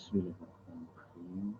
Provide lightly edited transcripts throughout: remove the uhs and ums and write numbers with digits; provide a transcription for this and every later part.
Bismillahirrahmanirrahim.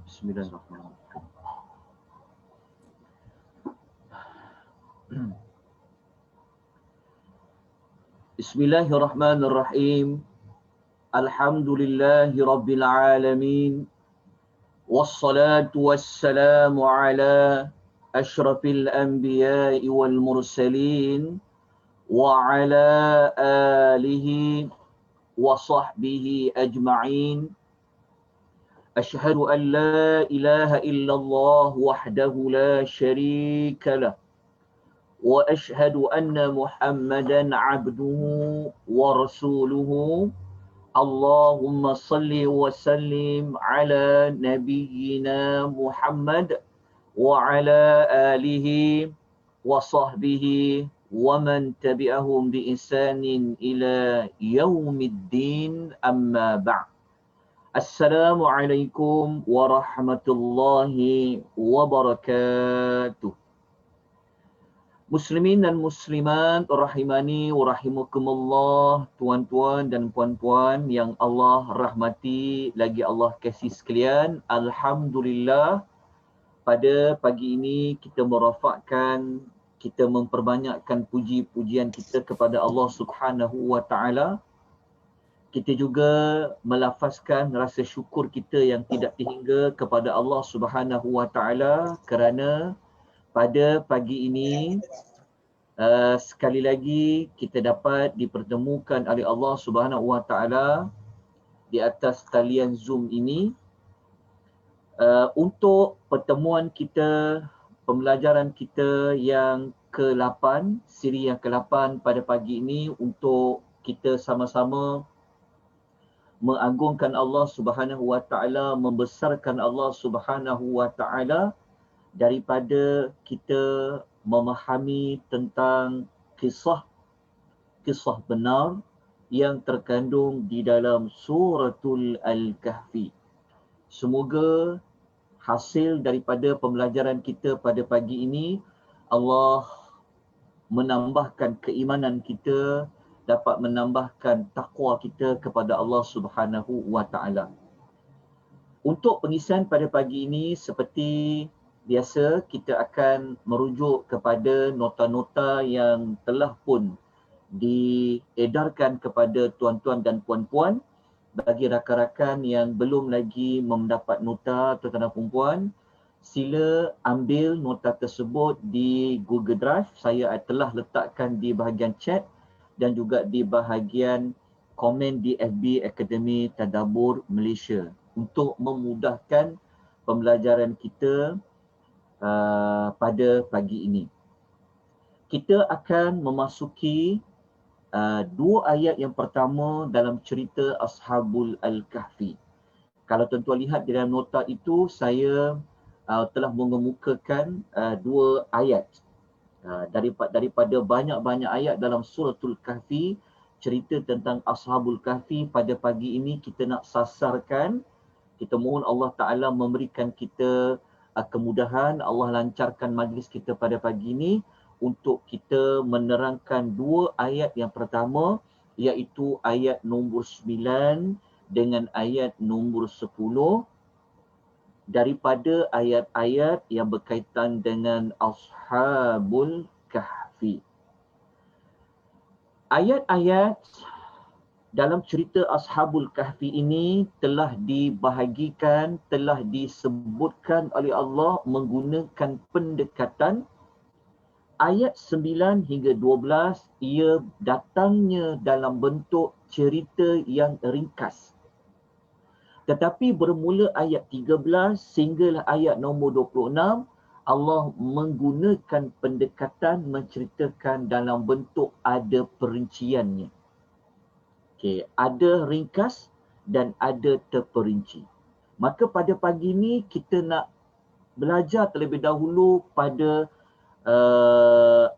Bismillahirrahmanirrahim. Bismillahirrahmanirrahim. Alhamdulillahi rabbil alamin. Wassalatu wassalamu ala asyrafil anbiya'i wal mursalin wa ala alihi wa sahbihi ajma'in. Ashhadu an la ilaha illallah wahdahu la syarika lah. Wa ashhadu anna Muhammadan abduhu wa rasuluhu. Allahumma salli wa sallim ala nabiyyina Muhammad wa ala alihi wa sahbihi wa man tabi'ahum bi ihsanin ila yaumiddin, amma ba'd. Assalamualaikum warahmatullahi wabarakatuh. Muslimin dan muslimat rahimani wa rahimakumullah, tuan-tuan dan puan-puan yang Allah rahmati lagi Allah kasih sekalian. Alhamdulillah, pada pagi ini kita merafakkan, kita memperbanyakkan puji-pujian kita kepada Allah Subhanahu wa taala. Kita juga melafazkan rasa syukur kita yang tidak terhingga kepada Allah Subhanahu wa taala kerana pada pagi ini sekali lagi kita dapat dipertemukan oleh Allah Subhanahu wa taala di atas talian Zoom ini untuk pertemuan kita, pembelajaran kita yang ke-8, siri yang ke-8 pada pagi ini, untuk kita sama-sama mengagungkan Allah Subhanahu wa taala, membesarkan Allah Subhanahu wa taala daripada kita memahami tentang kisah benar yang terkandung di dalam suratul Al-Kahfi. Semoga hasil daripada pembelajaran kita pada pagi ini Allah menambahkan keimanan kita, dapat menambahkan takwa kita kepada Allah Subhanahu wa taala. Untuk pengisian pada pagi ini, seperti biasa, kita akan merujuk kepada nota-nota yang telah pun diedarkan kepada tuan-tuan dan puan-puan. Bagi rakan-rakan yang belum lagi mendapat nota, tuan-tuan dan puan-puan, sila ambil nota tersebut di Google Drive. Saya telah letakkan di bahagian chat dan juga di bahagian komen di FB Akademi Tadabbur Malaysia untuk memudahkan pembelajaran kita pada pagi ini. Kita akan memasuki dua ayat yang pertama dalam cerita Ashabul Al-Kahfi. Kalau tuan-tuan lihat di dalam nota itu, saya telah mengemukakan dua ayat. Daripada banyak-banyak ayat dalam suratul Kahfi, cerita tentang Ashabul Kahfi. Pada pagi ini kita nak sasarkan, kita mohon Allah Ta'ala memberikan kita kemudahan, Allah lancarkan majlis kita pada pagi ini untuk kita menerangkan dua ayat yang pertama, iaitu ayat nombor 9 dengan ayat nombor 10 daripada ayat-ayat yang berkaitan dengan Ashabul Kahfi. Ayat-ayat dalam cerita Ashabul Kahfi ini telah dibahagikan, telah disebutkan oleh Allah menggunakan pendekatan ayat 9 hingga 12, ia datangnya dalam bentuk cerita yang ringkas. Tetapi bermula ayat 13 sehinggalah ayat nombor 26, Allah menggunakan pendekatan menceritakan dalam bentuk ada perinciannya. Okey, ada ringkas dan ada terperinci. Maka pada pagi ini kita nak belajar terlebih dahulu pada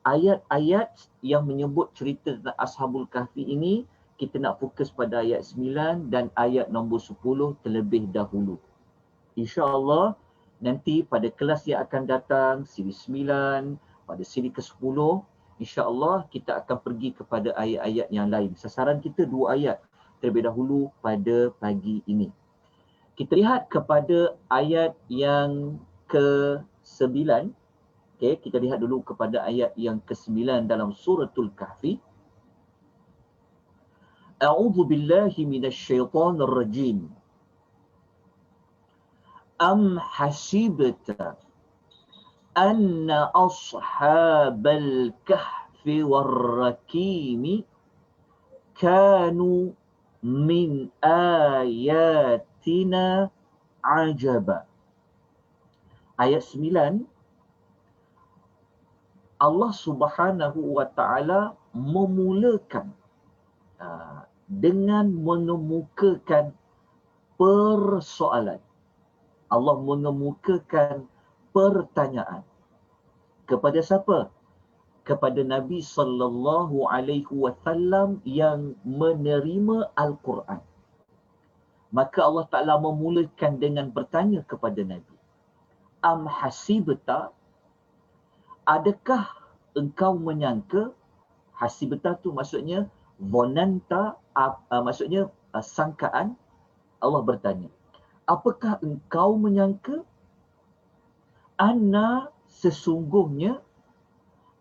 ayat-ayat yang menyebut cerita tentang Ashabul Kahfi ini. Kita nak fokus pada ayat 9 dan ayat nombor 10 terlebih dahulu. InsyaAllah nanti pada kelas yang akan datang, siri 9, pada siri ke-10, InsyaAllah kita akan pergi kepada ayat-ayat yang lain. Sasaran kita 2 ayat terlebih dahulu pada pagi ini. Kita lihat kepada ayat yang ke-9. Okay, kita lihat dulu kepada ayat yang ke-9 dalam suratul Kahfi. A'udzu billahi minasyaitonir rajim. Am hasibta anna ashabal kahfi war-rakimi kanu min ayatina ajaba. Ayat 9, Allah Subhanahu wa Ta'ala memulakan dengan mengemukakan persoalan. Allah mengemukakan pertanyaan. Kepada siapa? Kepada Nabi sallallahu alaihi wasallam yang menerima Al-Quran. Maka Allah Ta'ala memulakan dengan bertanya kepada Nabi. Am hasibta, adakah engkau menyangka? Hasibta tu maksudnya vonanta, maksudnya sangkaan. Allah bertanya, apakah engkau menyangka anna sesungguhnya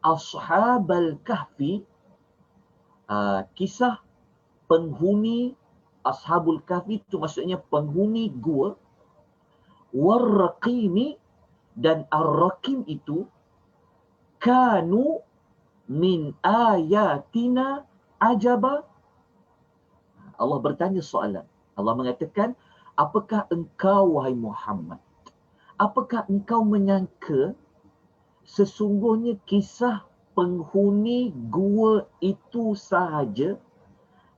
ashabal kahfi, kisah penghuni Ashabul Kahfi itu maksudnya penghuni gua, warraqimi, dan ar-raqim itu kanu min ayatina ajaba. Allah bertanya soalan. Allah mengatakan, apakah engkau wahai Muhammad, apakah engkau menyangka sesungguhnya kisah penghuni gua itu sahaja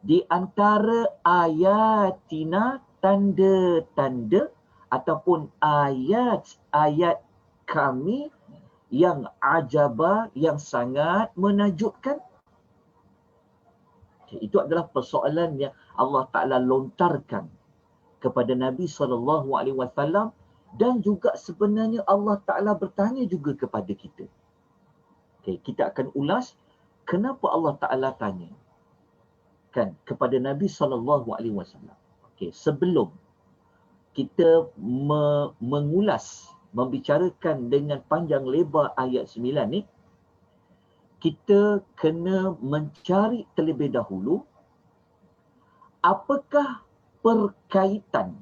di antara ayatina, tanda-tanda ataupun ayat-ayat kami yang ajaba, yang sangat menakjubkan? Itu adalah persoalan yang Allah Ta'ala lontarkan kepada Nabi SAW, dan juga sebenarnya Allah Ta'ala bertanya juga kepada kita. Okay, kita akan ulas kenapa Allah Ta'ala tanya kan kepada Nabi SAW. Okay, sebelum kita mengulas, membicarakan dengan panjang lebar ayat 9 ni, kita kena mencari terlebih dahulu apakah perkaitan,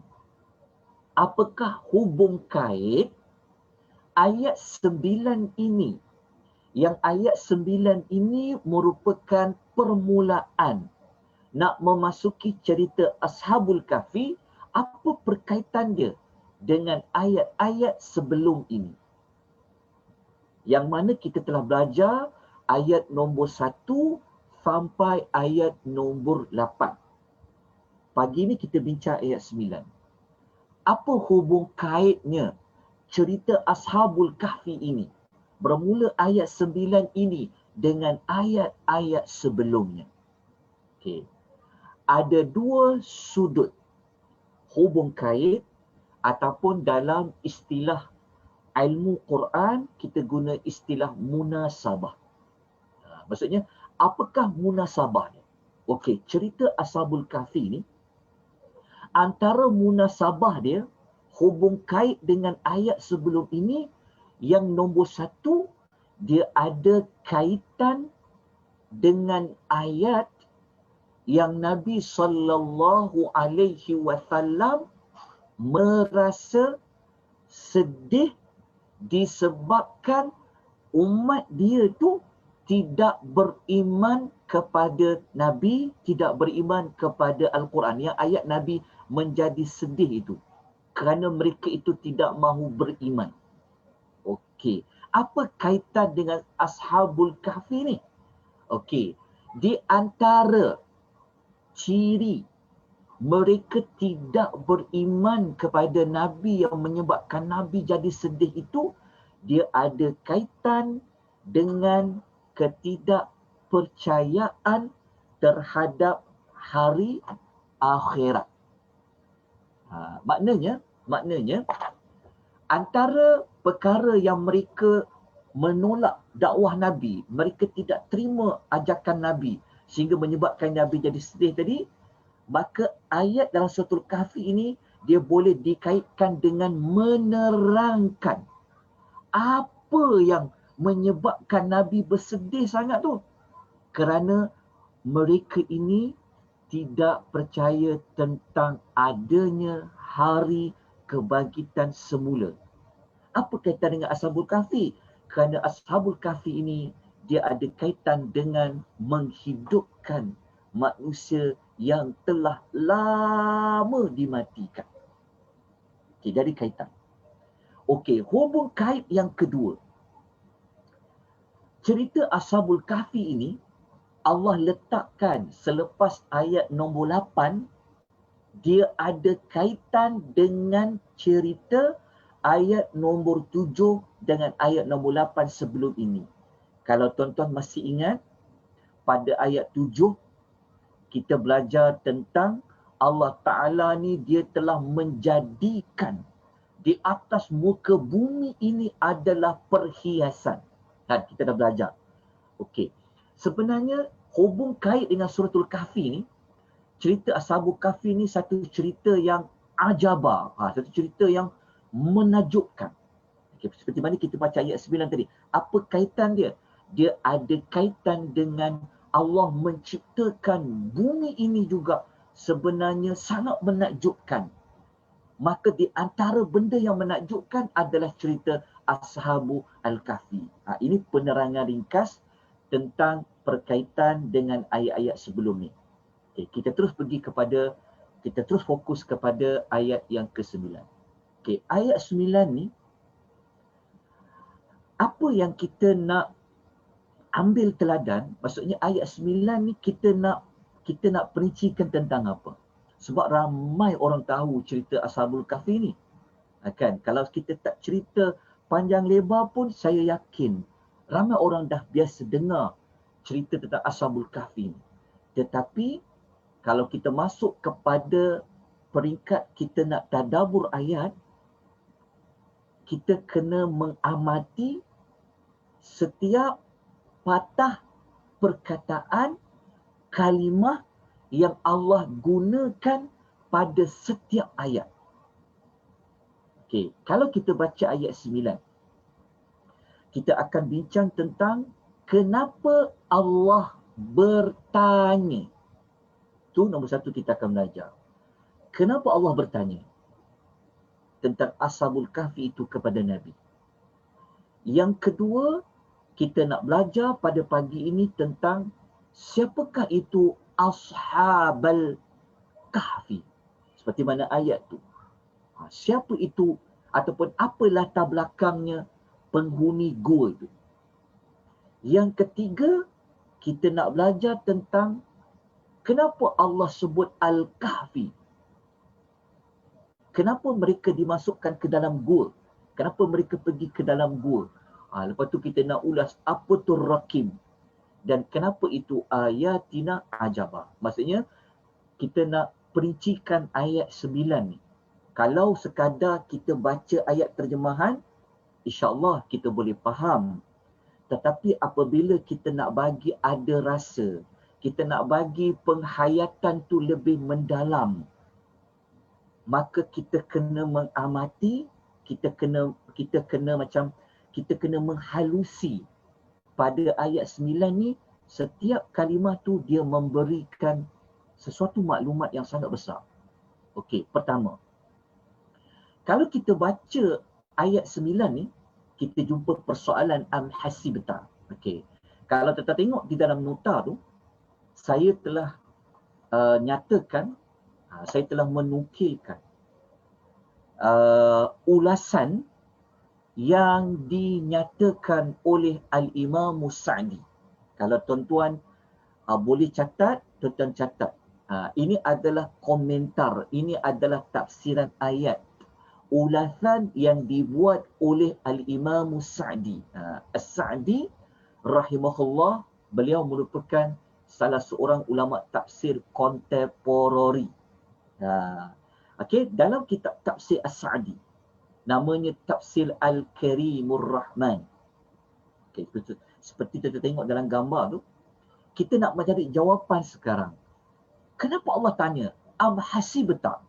apakah hubung kait ayat 9 ini. Yang ayat 9 ini merupakan permulaan nak memasuki cerita Ashabul Kahfi. Apa perkaitan dia dengan ayat-ayat sebelum ini? Yang mana kita telah belajar ayat nombor 1 sampai ayat nombor 8. Pagi ini kita bincang ayat 9. Apa hubung kaitnya cerita Ashabul Kahfi ini, bermula ayat 9 ini dengan ayat-ayat sebelumnya? Okay. Ada 2 sudut hubung kait, ataupun dalam istilah ilmu Quran kita guna istilah munasabah. Maksudnya, apakah munasabah ni? Okey, cerita Ashabul Kahfi ni, antara munasabah dia, hubung kait dengan ayat sebelum ini, yang nombor 1, dia ada kaitan dengan ayat yang Nabi sallallahu alaihi wasallam merasa sedih disebabkan umat dia tu tidak beriman kepada Nabi, tidak beriman kepada Al-Quran. Yang ayat Nabi menjadi sedih itu kerana mereka itu tidak mahu beriman. Okey, apa kaitan dengan Ashabul Kahfi ni? Okey, di antara ciri mereka tidak beriman kepada Nabi yang menyebabkan Nabi jadi sedih itu, dia ada kaitan dengan ketidakpercayaan terhadap hari akhirat. Maknanya antara perkara yang mereka menolak dakwah Nabi, mereka tidak terima ajakan Nabi sehingga menyebabkan Nabi jadi sedih tadi, maka ayat dalam surah Al-Kahfi ini dia boleh dikaitkan dengan menerangkan apa yang menyebabkan Nabi bersedih sangat tu. Kerana mereka ini tidak percaya tentang adanya hari kebangkitan semula. Apa kaitan dengan Ashabul Kahfi? Kerana Ashabul Kahfi ini dia ada kaitan dengan menghidupkan manusia yang telah lama dimatikan. Okey, jadi kaitan. Okey, hubung kait yang kedua. Cerita Ashabul Kahfi ini Allah letakkan selepas ayat nombor 8, dia ada kaitan dengan cerita ayat nombor 7 dengan ayat nombor 8 sebelum ini. Kalau tuan-tuan masih ingat, pada ayat 7, kita belajar tentang Allah Ta'ala ni dia telah menjadikan di atas muka bumi ini adalah perhiasan. Kita dah belajar. Okey. Sebenarnya hubung kait dengan suratul Kahfi ni, cerita Ashabul Kahfi ni satu cerita yang ajabar. Satu cerita yang menakjubkan. Okay, seperti mana kita baca ayat 9 tadi. Apa kaitan dia? Dia ada kaitan dengan Allah menciptakan bumi ini juga sebenarnya sangat menakjubkan. Maka di antara benda yang menakjubkan adalah cerita Ashabul Kahfi. Ini penerangan ringkas tentang perkaitan dengan ayat-ayat sebelum ni. Okay, kita terus fokus kepada ayat yang ke-9. Okay, ayat 9 ni, apa yang kita nak ambil teladan, maksudnya ayat 9 ni kita nak perincikan tentang apa? Sebab ramai orang tahu cerita Ashabul Kahfi ni. Kan, kalau kita tak cerita panjang lebar pun saya yakin ramai orang dah biasa dengar cerita tentang Ashabul Kahfi ni. Tetapi kalau kita masuk kepada peringkat kita nak tadabbur ayat, kita kena mengamati setiap patah perkataan, kalimah yang Allah gunakan pada setiap ayat. Okey, kalau kita baca ayat 9, kita akan bincang tentang kenapa Allah bertanya. Itu nombor satu kita akan belajar. Kenapa Allah bertanya tentang Ashabul Kahfi itu kepada Nabi? Yang kedua, kita nak belajar pada pagi ini tentang siapakah itu Ashabul Kahfi. Seperti mana ayat tu. Siapa itu ataupun apa latar belakangnya penghuni gua itu. Yang ketiga, kita nak belajar tentang kenapa Allah sebut Al-Kahfi. Kenapa mereka dimasukkan ke dalam gua? Kenapa mereka pergi ke dalam gua? Lepas tu kita nak ulas apa tu Rakim. Dan kenapa itu ayatina ajabah. Maksudnya, kita nak perincikan ayat 9 ni. Kalau sekadar kita baca ayat terjemahan, insya-Allah kita boleh faham. Tetapi apabila kita nak bagi ada rasa, kita nak bagi penghayatan tu lebih mendalam, maka kita kena mengamati, kita kena menghalusi pada ayat 9 ni. Setiap kalimah tu dia memberikan sesuatu maklumat yang sangat besar. Okey, pertama, kalau kita baca ayat 9 ni, kita jumpa persoalan am hasibta. Okey. Kalau kita tengok di dalam nota tu, saya telah nyatakan, saya telah menukilkan ulasan yang dinyatakan oleh Al-Imam Sa'di. Kalau tuan-tuan boleh catat, tuan-tuan catat. Ini adalah komentar, ini adalah tafsiran ayat. Ulasan yang dibuat oleh Al-Imam Sa'di. As-Sa'di rahimahullah, beliau merupakan salah seorang ulama tafsir kontemporari. Okey, dalam kitab tafsir As-Sa'di, namanya Tafsir Al-Karimur Rahman. Okay, seperti kita tengok dalam gambar tu, kita nak mencari jawapan sekarang. Kenapa Allah tanya, am hasibta?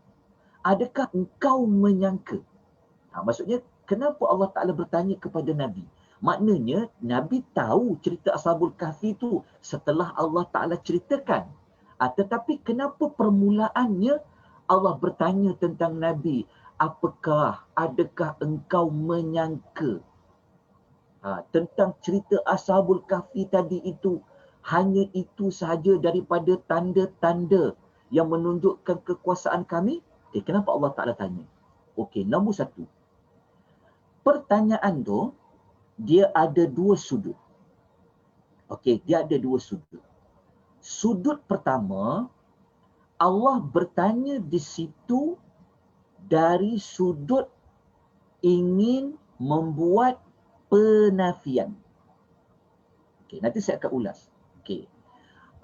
Adakah engkau menyangka? Maksudnya, kenapa Allah Ta'ala bertanya kepada Nabi? Maknanya, Nabi tahu cerita Ashabul Kahfi tu setelah Allah Ta'ala ceritakan. Tetapi kenapa permulaannya Allah bertanya tentang Nabi? Adakah engkau menyangka tentang cerita Ashabul Kahfi tadi itu, hanya itu sahaja daripada tanda-tanda yang menunjukkan kekuasaan kami? Kenapa Allah Ta'ala tanya? Okey, nombor satu. Pertanyaan tu, dia ada dua sudut. Okey, dia ada dua sudut. Sudut pertama, Allah bertanya di situ dari sudut ingin membuat penafian. Okey, nanti saya akan ulas. Okey.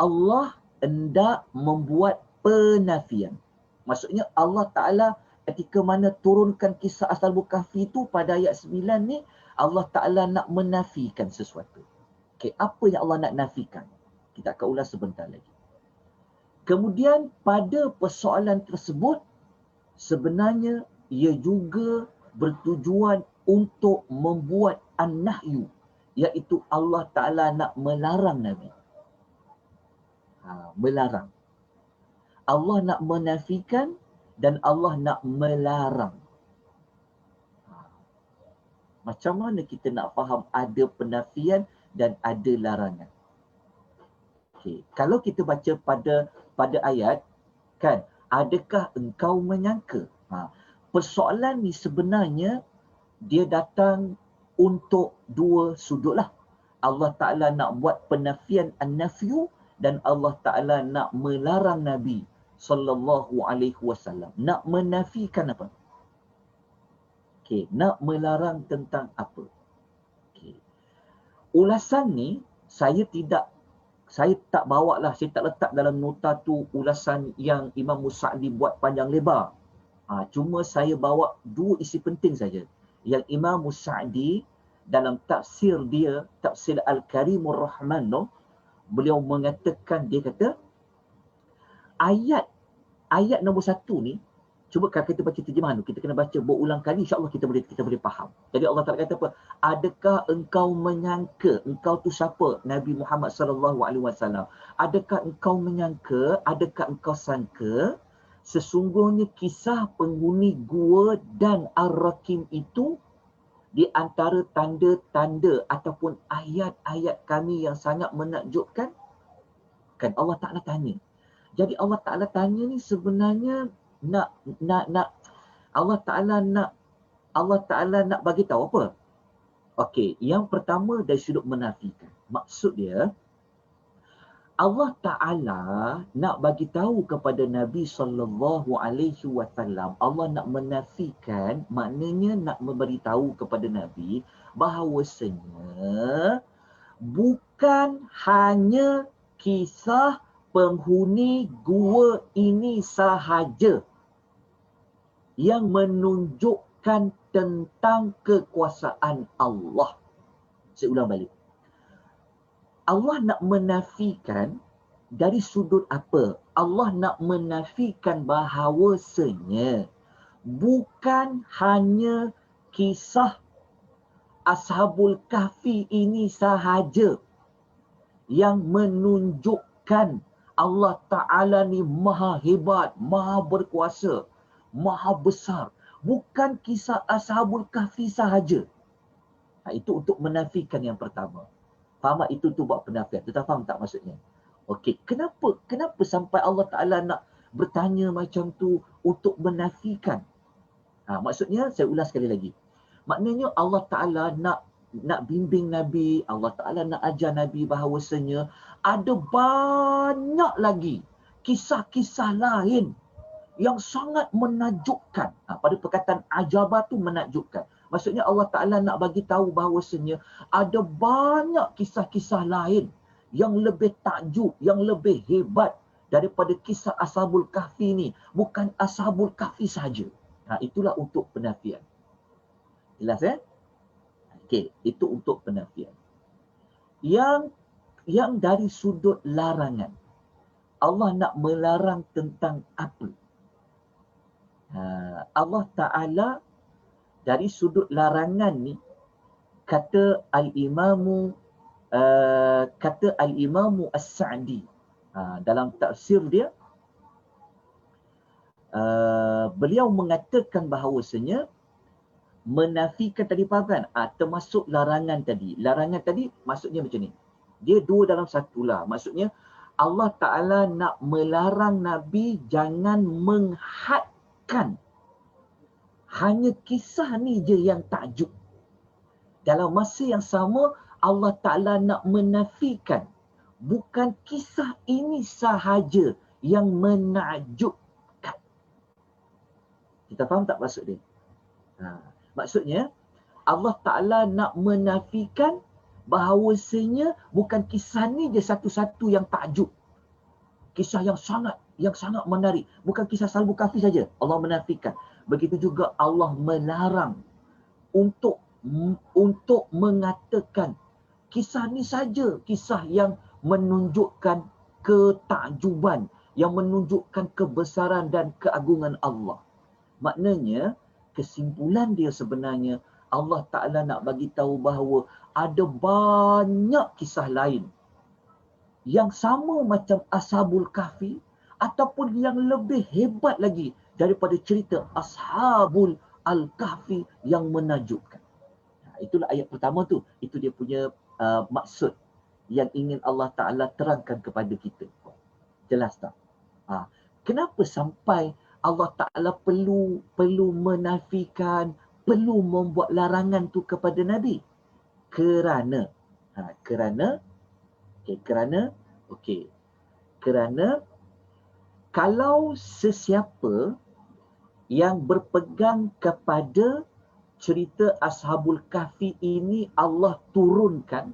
Allah hendak membuat penafian. Maksudnya Allah Ta'ala ketika mana turunkan kisah Ashabul Kahfi itu pada ayat 9 ni, Allah Ta'ala nak menafikan sesuatu. Okey, apa yang Allah nak nafikan? Kita akan ulas sebentar lagi. Kemudian pada persoalan tersebut, sebenarnya ia juga bertujuan untuk membuat an-nahyu, iaitu Allah Ta'ala nak melarang Nabi. Melarang. Allah nak menafikan dan Allah nak melarang. Macam mana kita nak faham ada penafian dan ada larangan? Okay. Kalau kita baca pada ayat, kan, adakah engkau menyangka? Persoalan ni sebenarnya dia datang untuk dua sudut lah. Allah Ta'ala nak buat penafian an-nafyu dan Allah Ta'ala nak melarang Nabi sallallahu alaihi wasallam. Nak menafikan apa? Okey, nak melarang tentang apa? Okey. Ulasan ni saya tak bawa lah, saya tak letak dalam nota tu ulasan yang Imam Sa'di buat panjang lebar. Cuma saya bawa dua isi penting saja. Yang Imam Sa'di dalam tafsir dia, Tafsir Al-Karimur Rahman, beliau mengatakan, dia kata, ayat nombor 1 ni, cuba kalau kita baca terjemahan tu, kita kena baca berulang kali, insya-Allah kita boleh faham. Jadi Allah Ta'ala kata apa? Adakah engkau menyangka, engkau tu siapa? Nabi Muhammad sallallahu alaihi wasallam. Adakah engkau menyangka, adakah engkau sangka sesungguhnya kisah penghuni gua dan Ar-Rakim itu di antara tanda-tanda ataupun ayat-ayat kami yang sangat menakjubkan? Kan Allah Ta'ala tanya. Jadi Allah Ta'ala tanya ni sebenarnya Allah Ta'ala nak bagi tahu apa? Okey, yang pertama dari sudut menafikan. Maksud dia, Allah Ta'ala nak bagi tahu kepada Nabi sallallahu alaihi wasallam, Allah nak menafikan, maknanya nak memberitahu kepada Nabi bahawasanya bukan hanya kisah penghuni gua ini sahaja yang menunjukkan tentang kekuasaan Allah. Saya ulang balik. Allah nak menafikan dari sudut apa? Allah nak menafikan bahawasanya bukan hanya kisah Ashabul Kahfi ini sahaja yang menunjukkan Allah Ta'ala ni maha hebat, maha berkuasa, maha besar. Bukan kisah Ashabul Kahfi sahaja. Itu untuk menafikan yang pertama. Faham tak? Itu tu buat penafian. Tuan faham tak maksudnya? Okey, kenapa sampai Allah Ta'ala nak bertanya macam tu untuk menafikan? Maksudnya, saya ulas sekali lagi. Maknanya Allah Ta'ala nak bimbing Nabi, Allah Ta'ala nak ajar Nabi bahawasanya ada banyak lagi kisah-kisah lain yang sangat menakjubkan. Pada perkataan ajabah tu menakjubkan. Maksudnya Allah Ta'ala nak bagi tahu bahawasanya ada banyak kisah-kisah lain yang lebih takjub, yang lebih hebat daripada kisah Ashabul Kahfi ni. Bukan Ashabul Kahfi sahaja. Itulah untuk penafian. Jelas Okey, itu untuk penafian. Yang dari sudut larangan. Allah nak melarang tentang apa? Allah Ta'ala dari sudut larangan ni kata Al-Imamu As-Sa'di dalam tafsir dia, beliau mengatakan bahawasanya menafikan tadi faham kan? Termasuk larangan tadi. Larangan tadi maksudnya macam ni. Dia dua dalam satu lah. Maksudnya Allah Ta'ala nak melarang Nabi jangan menghadkan hanya kisah ni je yang takjub. Dalam masa yang sama Allah Ta'ala nak menafikan bukan kisah ini sahaja yang menakjubkan. Kita faham tak maksud dia? Maksudnya, Allah Ta'ala nak menafikan bahawasanya bukan kisah ni je satu-satu yang takjub. Kisah yang sangat menarik. Bukan kisah Ashabul Kahfi saja. Allah menafikan. Begitu juga Allah melarang untuk mengatakan kisah ni saja. Kisah yang menunjukkan ketakjuban. Yang menunjukkan kebesaran dan keagungan Allah. Maknanya, kesimpulan dia sebenarnya Allah Ta'ala nak bagi tahu bahawa ada banyak kisah lain yang sama macam Ashabul Kahfi ataupun yang lebih hebat lagi daripada cerita Ashabul Al-Kahfi yang menakjubkan. Itulah ayat pertama tu. Itu dia punya maksud yang ingin Allah Ta'ala terangkan kepada kita. Jelas tak? Kenapa sampai Allah Ta'ala perlu menafikan, perlu membuat larangan tu kepada Nabi? Kerana kalau sesiapa yang berpegang kepada cerita Ashabul Kahfi ini Allah turunkan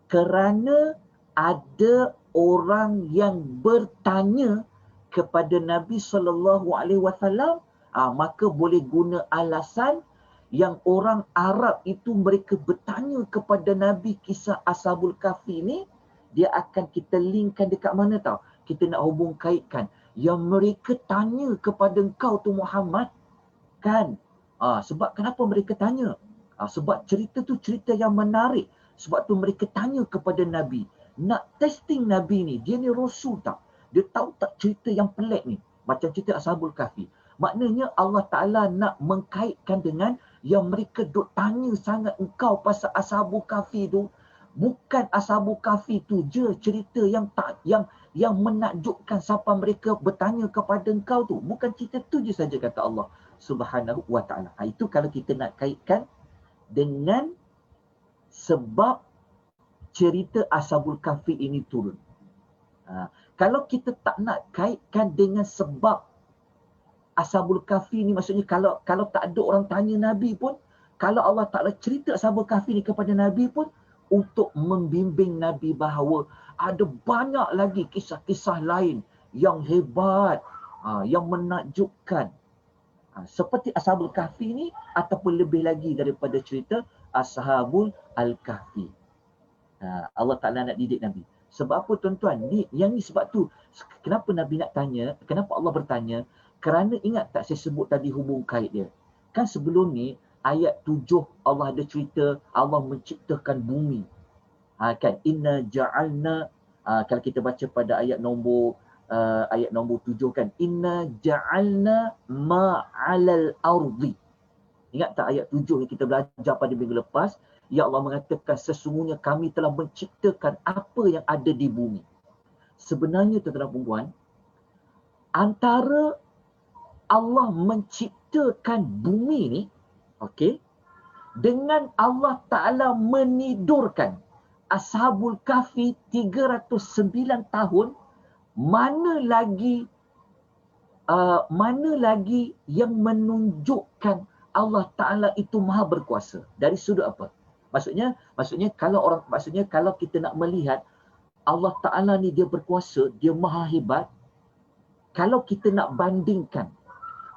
kerana ada orang yang bertanya kepada Nabi SAW, maka boleh guna alasan yang orang Arab itu mereka bertanya kepada Nabi kisah Ashabul Kahfi ni, dia akan kita linkkan dekat mana tau? Kita nak hubung kaitkan. Yang mereka tanya kepada engkau tu Muhammad, kan? Sebab kenapa mereka tanya? Sebab cerita tu cerita yang menarik. Sebab tu mereka tanya kepada Nabi. Nak testing Nabi ni, dia ni Rasul tak? Dia tahu tak cerita yang pelik ni? Macam cerita Ashabul Kahfi. Maknanya Allah Ta'ala nak mengkaitkan dengan yang mereka duk tanya sangat engkau pasal Ashabul Kahfi tu. Bukan Ashabul Kahfi tu je cerita yang menakjubkan sampai mereka bertanya kepada engkau tu. Bukan cerita tu je saja kata Allah Subhanahu wa Ta'ala. Itu kalau kita nak kaitkan dengan sebab cerita Ashabul Kahfi ini turun. Kalau kita tak nak kaitkan dengan sebab Ashabul Kahfi ni, maksudnya kalau tak ada orang tanya Nabi pun, kalau Allah Ta'ala cerita Ashabul Kahfi ni kepada Nabi pun, untuk membimbing Nabi bahawa ada banyak lagi kisah-kisah lain yang hebat, yang menakjubkan. Seperti Ashabul Kahfi ni, ataupun lebih lagi daripada cerita Ashabul Al-Kahfi. Allah Ta'ala nak didik Nabi. Sebab apa tuan-tuan? Yang ni sebab tu. Kenapa Nabi nak tanya? Kenapa Allah bertanya? Kerana ingat tak saya sebut tadi hubung kait dia? Kan sebelum ni, ayat 7 Allah ada cerita Allah menciptakan bumi. Kan? Inna ja'alna Kalau kita baca pada ayat nombor 7 kan, inna ja'alna ma'alal ardi. Ingat tak ayat 7 yang kita belajar pada minggu lepas? Ya Allah mengatakan sesungguhnya kami telah menciptakan apa yang ada di bumi. Sebenarnya tuan-tuan dan puan, antara Allah menciptakan bumi ni, okey, dengan Allah Ta'ala menidurkan Ashabul Kahfi 309 tahun, mana lagi yang menunjukkan Allah Ta'ala itu maha berkuasa? Dari sudut apa? Maksudnya kalau kita nak melihat Allah Ta'ala ni dia berkuasa, dia maha hebat. Kalau kita nak bandingkan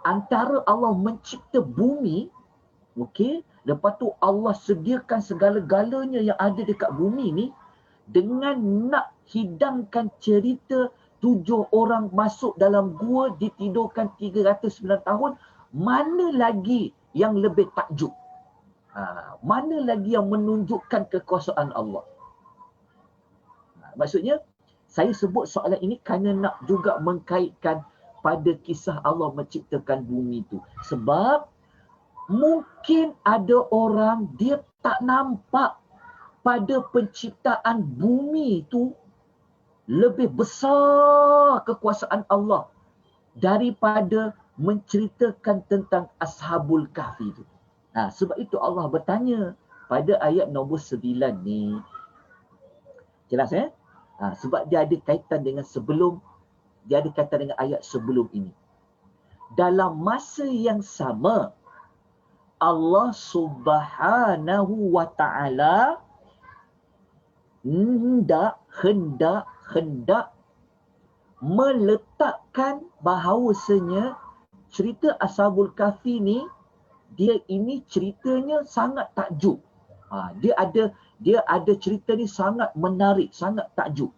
antara Allah mencipta bumi, okey, lepas tu Allah sediakan segala-galanya yang ada dekat bumi ni, dengan nak hidangkan cerita 7 orang masuk dalam gua ditidurkan 309 tahun, mana lagi yang lebih takjub? Mana lagi yang menunjukkan kekuasaan Allah? Maksudnya, saya sebut soalan ini kerana nak juga mengkaitkan pada kisah Allah menciptakan bumi itu. Sebab mungkin ada orang dia tak nampak pada penciptaan bumi itu lebih besar kekuasaan Allah daripada menceritakan tentang Ashabul Kahfi itu. Sebab itu Allah bertanya pada ayat nombor 9 ni. Jelas sebab dia ada kaitan dengan ayat sebelum ini. Dalam masa yang sama, Allah Subhanahu wa Ta'ala hendak meletakkan bahawasanya cerita Ashabul Kahfi ni, dia ini ceritanya sangat takjub. Dia ada cerita ni sangat menarik, sangat takjub.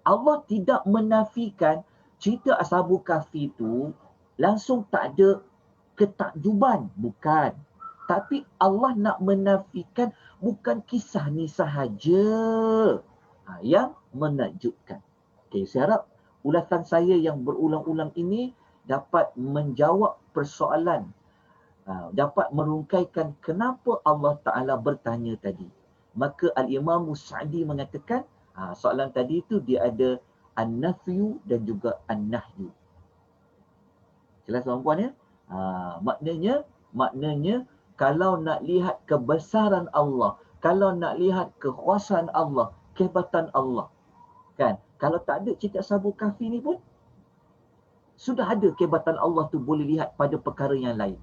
Allah tidak menafikan cerita Ashabul Kahfi itu langsung tak ada ketakjuban, bukan. Tapi Allah nak menafikan bukan kisah ni sahaja yang menakjubkan. Okey, saya harap ulasan saya yang berulang-ulang ini dapat menjawab persoalan, dapat merungkaikan kenapa Allah Ta'ala bertanya tadi. Maka Al-Imam Sa'di mengatakan, soalan tadi itu dia ada an-nafyu dan juga an-nahyu. Jelas tuan-puan ya? Maknanya kalau nak lihat kebesaran Allah, kalau nak lihat kekuasaan Allah, kehebatan Allah, kan? Kalau tak ada cerita Ashabul Kahfi ni pun sudah ada kehebatan Allah tu boleh lihat pada perkara yang lain.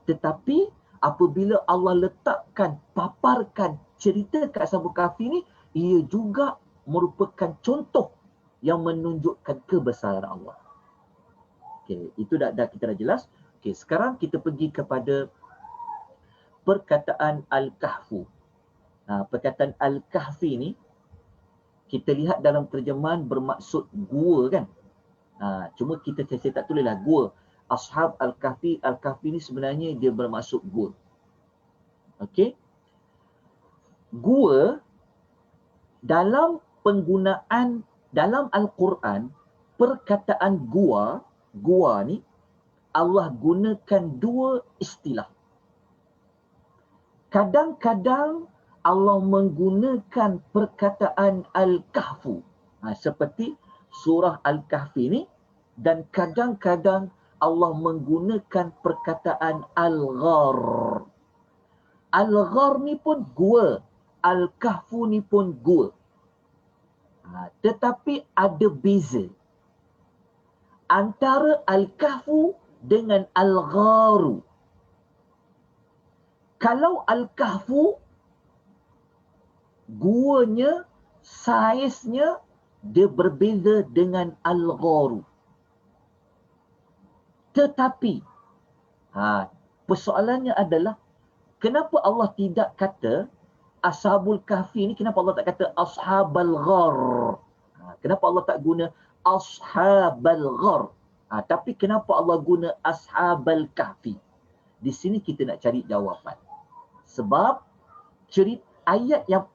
Tetapi apabila Allah letakkan, paparkan cerita kat Ashabul Kahfi ni, ia juga merupakan contoh yang menunjukkan kebesaran Allah. Okey, itu dah kita dah jelas. Okey, sekarang kita pergi kepada perkataan Al-Kahfu. Perkataan Al-Kahfi ni kita lihat dalam terjemahan bermaksud gua kan. Cuma saya tak tulislah gua. Ashab Al-Kahfi, Al-Kahfi ni sebenarnya dia bermaksud gua. Okey. Gua dalam penggunaan dalam Al-Quran, perkataan gua ni Allah gunakan dua istilah. Kadang-kadang Allah menggunakan perkataan Al-Kahfu seperti surah Al-Kahfi ni, dan kadang-kadang Allah menggunakan perkataan Al-Ghar. Al-Ghar ni pun gua, Al-Kahfu ni pun gua. Tetapi ada beza antara Al-Kahfu dengan Al-Gharu. Kalau Al-Kahfu, guanya, saiznya dia berbeza dengan Al-Gharu. Tetapi persoalannya adalah kenapa Allah tidak kata Ashabul Kahfi ni, kenapa Allah tak kata Ashabal Ghar? Kenapa Allah tak guna Ashabal Ghar? Tapi kenapa Allah guna Ashabal Kahfi? Di sini kita nak cari jawapan. Sebab cerita ayat yang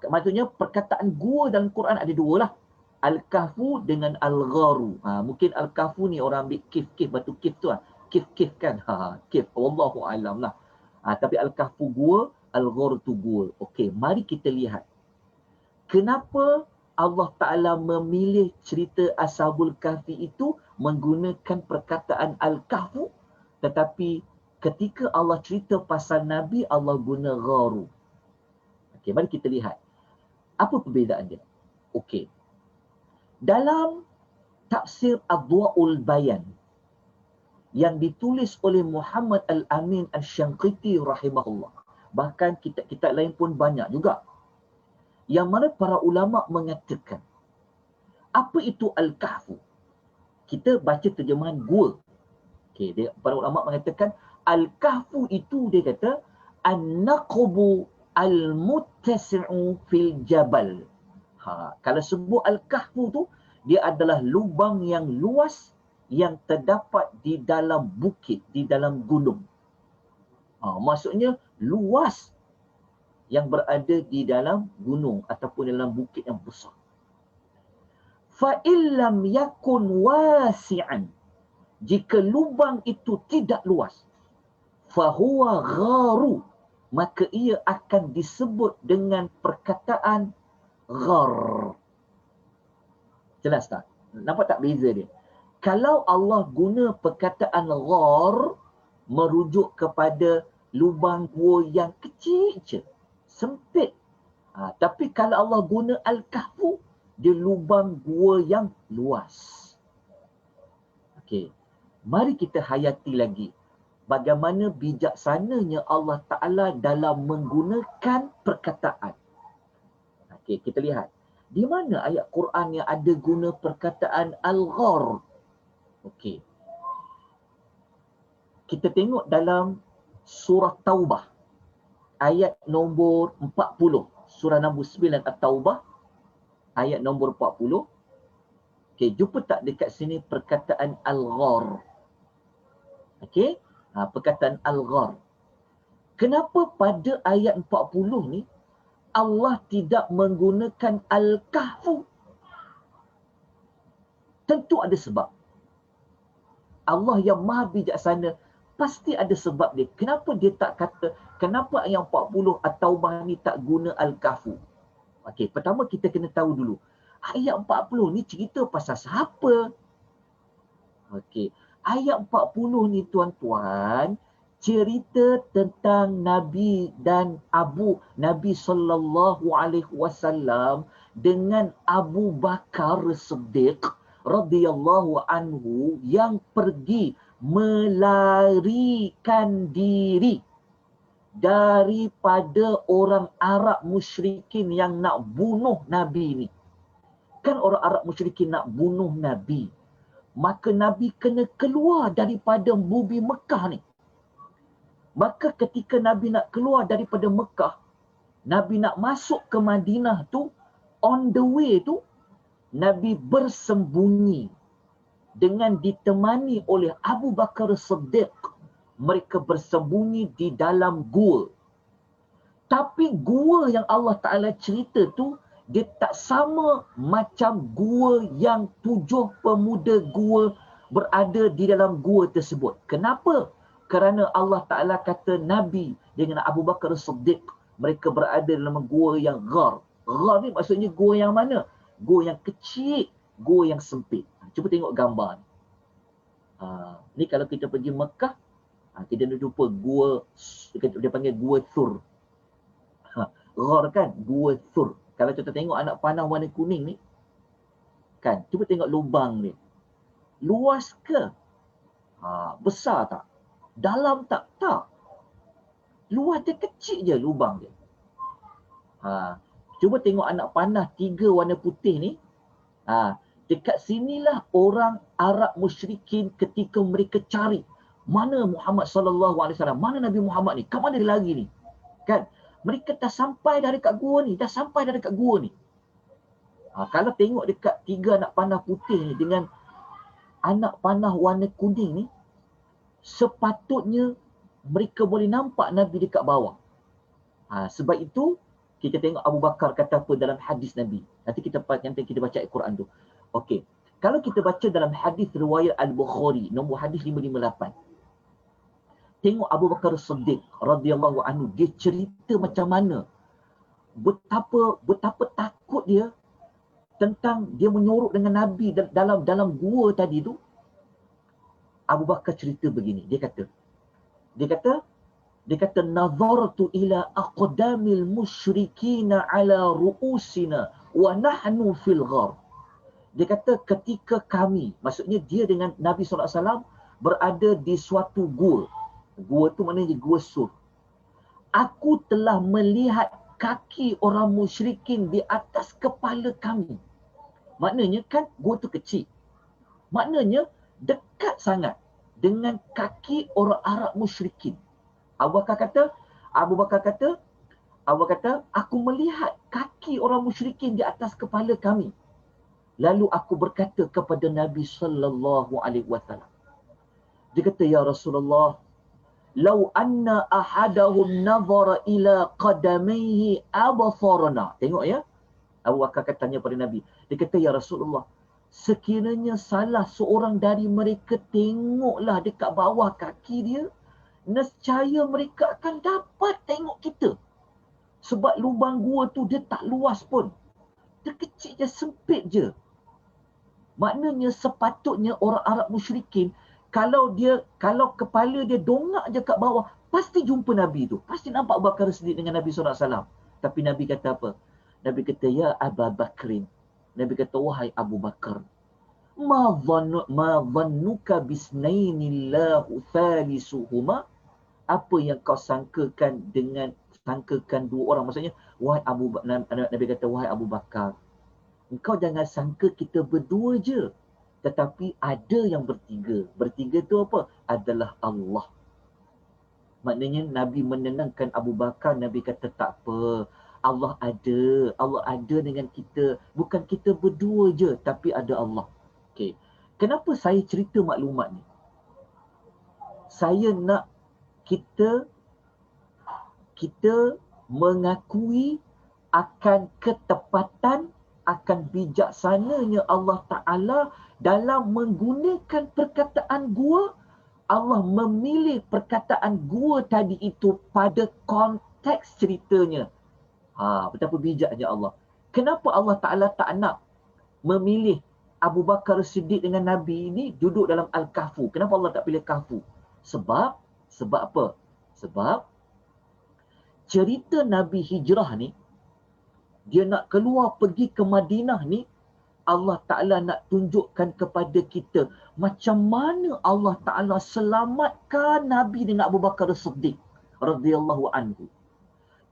Maksudnya perkataan gua dalam Quran ada dua lah. Al-kahfu dengan al-gharu. Mungkin al-kahfu ni orang ambil kif batu kif tu lah. Kif kan. Kif. Wallahu alam lah. Tapi al-kahfu gua, al-gharu tu gua. Okey, mari kita lihat. Kenapa Allah Ta'ala memilih cerita Ashabul Kahfi itu menggunakan perkataan al-kahfu, tetapi ketika Allah cerita pasal Nabi, Allah guna gharu. Okey, mari kita lihat. Apa perbezaan dia? Okey. Dalam tafsir Adwa'ul Bayan yang ditulis oleh Muhammad Al-Amin Al-Syanqiti rahimahullah. Bahkan kitab-kitab lain pun banyak juga. Yang mana para ulama mengatakan, apa itu Al-Kahfu? Kita baca terjemahan gua. Okey, para ulama mengatakan Al-Kahfu itu dia kata An-naqbu al-muttasi'u fil jabal. Kalau sebut Al-Kahfu tu, dia adalah lubang yang luas yang terdapat di dalam bukit, di dalam gunung. Maksudnya luas yang berada di dalam gunung ataupun dalam bukit yang besar. Fa illam yakun wasi'an, jika lubang itu tidak luas, fa huwa gharu, maka ia akan disebut dengan perkataan ghar. Jelas tak? Nampak tak beza dia? Kalau Allah guna perkataan ghar, merujuk kepada lubang gua yang kecil je, sempit. Tapi kalau Allah guna al-kahfu, dia lubang gua yang luas. Okey. Mari kita hayati lagi bagaimana bijaksananya Allah Ta'ala dalam menggunakan perkataan. Okey, kita lihat. Di mana ayat Quran yang ada guna perkataan al-ghar? Okey. Kita tengok dalam surah Taubah. Ayat nombor 40. Surah nombor 9 At-Taubah. Ayat nombor 40. Okey, jumpa tak dekat sini perkataan al-ghar? Okey. Perkataan al-ghar. Kenapa pada ayat 40 ni Allah tidak menggunakan al-kahfu? Tentu ada sebab. Allah yang maha bijaksana, pasti ada sebab dia. Kenapa dia tak kata, kenapa ayat 40 At-Taubah ni tak guna al-kahfu? Okey, pertama kita kena tahu dulu. Ayat 40 ni cerita pasal siapa? Okey, ayat 40 ni tuan-tuan, cerita tentang Nabi dan Nabi SAW dengan Abu Bakar Siddiq radhiyallahu anhu yang pergi melarikan diri daripada orang Arab musyrikin yang nak bunuh Nabi ni. Kan orang Arab musyrikin nak bunuh Nabi. Maka Nabi kena keluar daripada bumi Mekah ni. Maka ketika Nabi nak keluar daripada Mekah, Nabi nak masuk ke Madinah tu, on the way tu, Nabi bersembunyi dengan ditemani oleh Abu Bakar Siddiq. Mereka bersembunyi di dalam gua. Tapi gua yang Allah Ta'ala cerita tu, dia tak sama macam gua yang 7 pemuda gua berada di dalam gua tersebut. Kenapa? Kerana Allah Ta'ala kata Nabi dengan Abu Bakar Siddiq, mereka berada dalam gua yang ghar. Ghar ni maksudnya gua yang mana? Gua yang kecil, gua yang sempit. Cuba tengok gambar ni. Ni kalau kita pergi Mekah, kita nak jumpa gua, dia panggil gua Thur. Ghar kan? Gua Thur. Kalau kita tengok anak panah warna kuning ni, kan? Cuba tengok lubang ni. Luas ke? Besar tak? Dalam tak? Tak. Luas dia kecil je lubang dia. Cuba tengok anak panah 3 warna putih ni. Dekat sinilah orang Arab musyrikin ketika mereka cari mana Muhammad SAW, mana Nabi Muhammad ni, kat mana dia lagi ni? Kan? Mereka dah sampai dah dekat gua ni, Kalau tengok dekat 3 anak panah putih ni dengan anak panah warna kuning ni, sepatutnya mereka boleh nampak Nabi dekat bawah. Sebab itu Kita tengok Abu Bakar kata apa dalam hadis Nabi. Nanti kita baca Al-Quran tu. Okey. Kalau kita baca dalam hadis riwayat Al-Bukhari, nombor hadis 558. Tengok Abu Bakar Siddiq radhiyallahu anhu, dia cerita macam mana betapa takut dia tentang dia menyorok dengan Nabi dalam gua tadi tu. Abu Bakar cerita begini, dia kata nazartu ila aqdamil musyrikina ala ru'usina wa nahnu fil ghar. Dia kata ketika kami, maksudnya dia dengan Nabi SAW berada di suatu gua. Gua tu maknanya gua Sur. Aku telah melihat kaki orang musyrikin di atas kepala kami. Maknanya kan gua tu kecil. Maknanya dekat sangat dengan kaki orang Arab musyrikin. Abu Bakar kata, aku melihat kaki orang musyrikin di atas kepala kami. Lalu aku berkata kepada Nabi sallallahu alaihi wasallam. Dia kata, ya Rasulullah, "Lau anna ahadahum nazara ila qadamaihi absarna." Tengok ya. Abu Bakar tanya pada Nabi. Dia kata, ya Rasulullah, sekiranya salah seorang dari mereka tengoklah dekat bawah kaki dia, nescaya mereka akan dapat tengok kita. Sebab lubang gua tu dia tak luas pun. Dia kecil je, sempit je. Maknanya sepatutnya orang Arab musyrikin, kalau kepala dia dongak je kat bawah, pasti jumpa Nabi tu. Pasti nampak Abu Bakar Siddiq dengan Nabi SAW. Tapi Nabi kata apa? Nabi kata, ya Aba Bakrin. Nabi kata, wahai Abu Bakar, ma dhannuka bisnainillahu thalisuhuma? Apa yang kau sangkakan dua orang? Maksudnya, Nabi kata, wahai Abu Bakar, engkau jangan sangka kita berdua je. Tetapi ada yang bertiga. Bertiga tu apa? Adalah Allah. Maknanya Nabi menenangkan Abu Bakar. Nabi kata tak apa. Allah ada dengan kita. Bukan kita berdua je, tapi ada Allah. Okay. Kenapa saya cerita maklumat ni? Saya nak kita mengakui akan ketepatan, akan bijaksananya Allah Ta'ala dalam menggunakan perkataan gua. Allah memilih perkataan gua tadi itu pada konteks ceritanya. Betapa bijaknya Allah. Kenapa Allah Ta'ala tak nak memilih Abu Bakar Siddiq dengan Nabi ini duduk dalam Al-Kahfu? Kenapa Allah tak pilih Kahfu? Sebab apa? Sebab cerita Nabi hijrah ni, dia nak keluar pergi ke Madinah ni, Allah Ta'ala nak tunjukkan kepada kita macam mana Allah Ta'ala selamatkan Nabi dengan Abu Bakar Siddiq radhiyallahu anhu.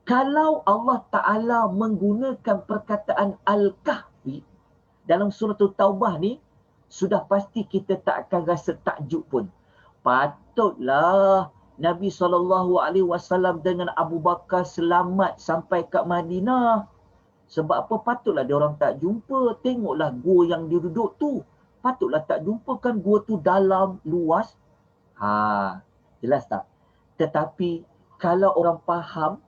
Kalau Allah Ta'ala menggunakan perkataan Al-Kahfi dalam surah Taubah ni, sudah pasti kita tak akan rasa takjub pun. Patutlah Nabi SAW dengan Abu Bakar selamat sampai ke Madinah. Sebab apa? Patutlah dia orang tak jumpa. Tengoklah gua yang dia duduk tu. Patutlah tak jumpa kan gua tu dalam, luas. Jelas tak? Tetapi kalau orang faham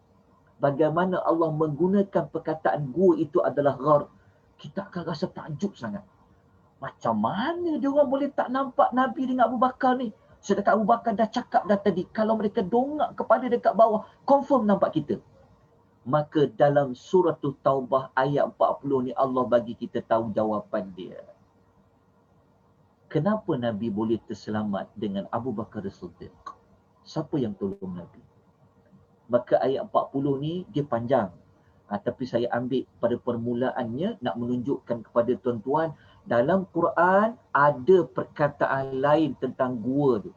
bagaimana Allah menggunakan perkataan gua itu adalah ghar, kita akan rasa takjub sangat. Macam mana dia orang boleh tak nampak Nabi dengan Abu Bakar ni? Sedangkan Abu Bakar dah cakap dah tadi, kalau mereka dongak kepala dekat bawah, confirm nampak kita. Maka dalam surah Taubah ayat 40 ni Allah bagi kita tahu jawapan dia. Kenapa Nabi boleh terselamat dengan Abu Bakar Siddiq? Siapa yang tolong Nabi? Maka ayat 40 ni dia panjang. Tapi saya ambil pada permulaannya nak menunjukkan kepada tuan-tuan, dalam Quran ada perkataan lain tentang gua tu.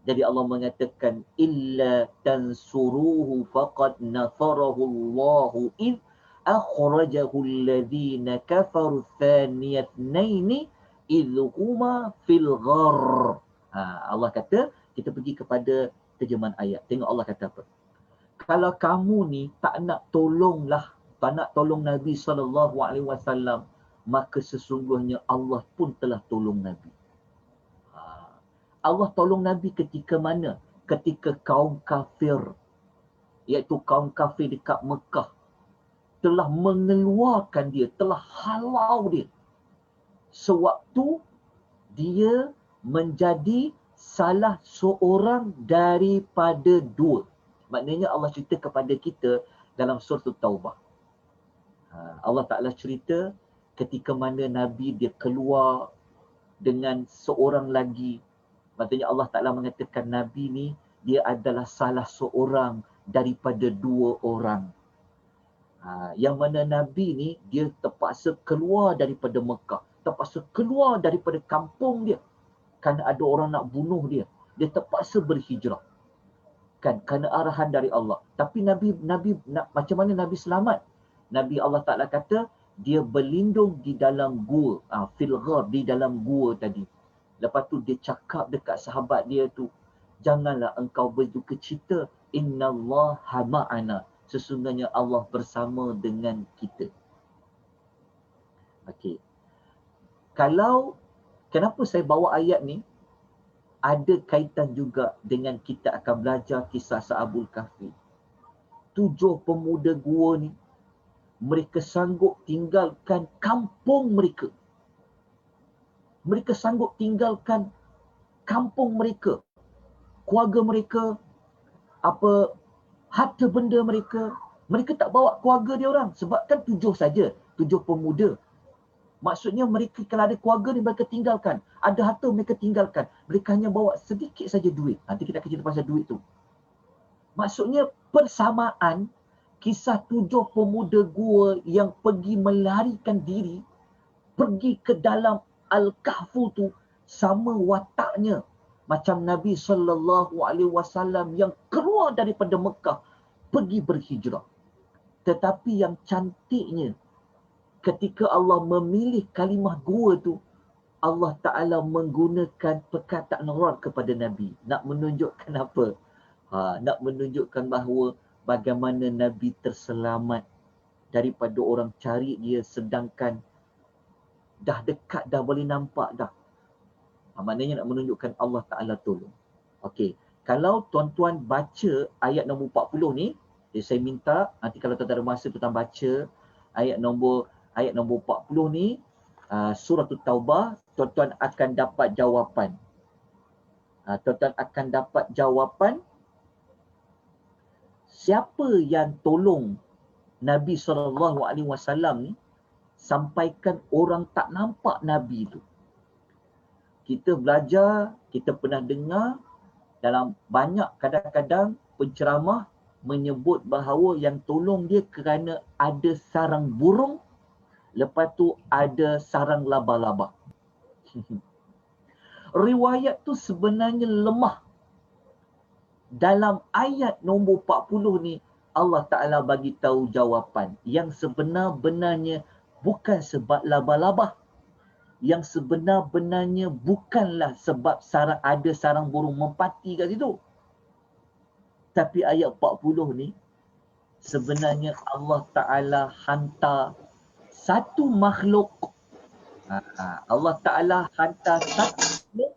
Jadi Allah mengatakan, illa tansuruhu faqad nasarahu Allahu id akhrajahu alladhina kafaru thaniyatnaini idhuma fil ghar. Allah kata, kita pergi kepada terjemahan ayat. Tengok Allah kata apa. Kalau kamu ni tak nak tolong Nabi SAW, maka sesungguhnya Allah pun telah tolong Nabi. Allah tolong Nabi ketika mana? Ketika kaum kafir, iaitu kaum kafir dekat Mekah, telah mengeluarkan dia, telah halau dia sewaktu dia menjadi salah seorang daripada dua. Maknanya Allah cerita kepada kita dalam surah Taubah. Allah Ta'ala cerita ketika mana Nabi dia keluar dengan seorang lagi. Maksudnya Allah Ta'ala mengatakan Nabi ni dia adalah salah seorang daripada dua orang. Yang mana Nabi ni dia terpaksa keluar daripada Mekah, terpaksa keluar daripada kampung dia kerana ada orang nak bunuh dia. Dia terpaksa berhijrah. Kan, kerana arahan dari Allah. Tapi Nabi macam mana Nabi selamat? Nabi Allah Ta'ala kata dia berlindung di dalam gua, fil ghar, di dalam gua tadi. Lepas tu dia cakap dekat sahabat dia tu, janganlah engkau berduka cita, innallaha ma'ana. Sesungguhnya Allah bersama dengan kita. Okey. Kenapa saya bawa ayat ni? Ada kaitan juga dengan kita akan belajar kisah Ashabul Kahfi. 7 pemuda gua ni, mereka sanggup tinggalkan kampung mereka. Mereka sanggup tinggalkan kampung mereka, keluarga mereka, harta benda mereka. Mereka tak bawa keluarga dia orang. Sebab kan 7 saja, 7 pemuda. Maksudnya mereka kalau ada keluarga ni mereka tinggalkan. Ada harta mereka tinggalkan. Mereka hanya bawa sedikit saja duit. Nanti kita akan cerita pasal duit tu. Maksudnya persamaan kisah 7 pemuda gua yang pergi melarikan diri, pergi ke dalam Al-Kahfu tu, sama wataknya macam Nabi SAW yang keluar daripada Mekah pergi berhijrah. Tetapi yang cantiknya, ketika Allah memilih kalimah gua tu, Allah Ta'ala menggunakan perkataan rad kepada Nabi. Nak menunjukkan apa? Nak menunjukkan bahawa bagaimana Nabi terselamat daripada orang cari dia sedangkan dah dekat, dah boleh nampak dah. Maknanya nak menunjukkan Allah Ta'ala tolong. Okey, kalau tuan-tuan baca ayat nombor 40 ni, saya minta nanti kalau tuan-tuan ada masa tuan-tuan baca ayat nombor 40 ni, surah Taubah, tuan-tuan akan dapat jawapan. Tuan-tuan akan dapat jawapan siapa yang tolong Nabi SAW ni sampaikan orang tak nampak Nabi tu. Kita belajar, kita pernah dengar dalam banyak kadang-kadang penceramah menyebut bahawa yang tolong dia kerana ada sarang burung, lepas tu ada sarang laba-laba. Riwayat tu sebenarnya lemah. Dalam ayat nombor 40 ni, Allah Ta'ala bagi tahu jawapan. Yang sebenar-benarnya bukan sebab laba-laba. Yang sebenar-benarnya bukanlah sebab ada sarang burung merpati kat situ. Tapi ayat 40 ni, sebenarnya Allah Ta'ala hantar satu makhluk. Allah Ta'ala hantar satu makhluk.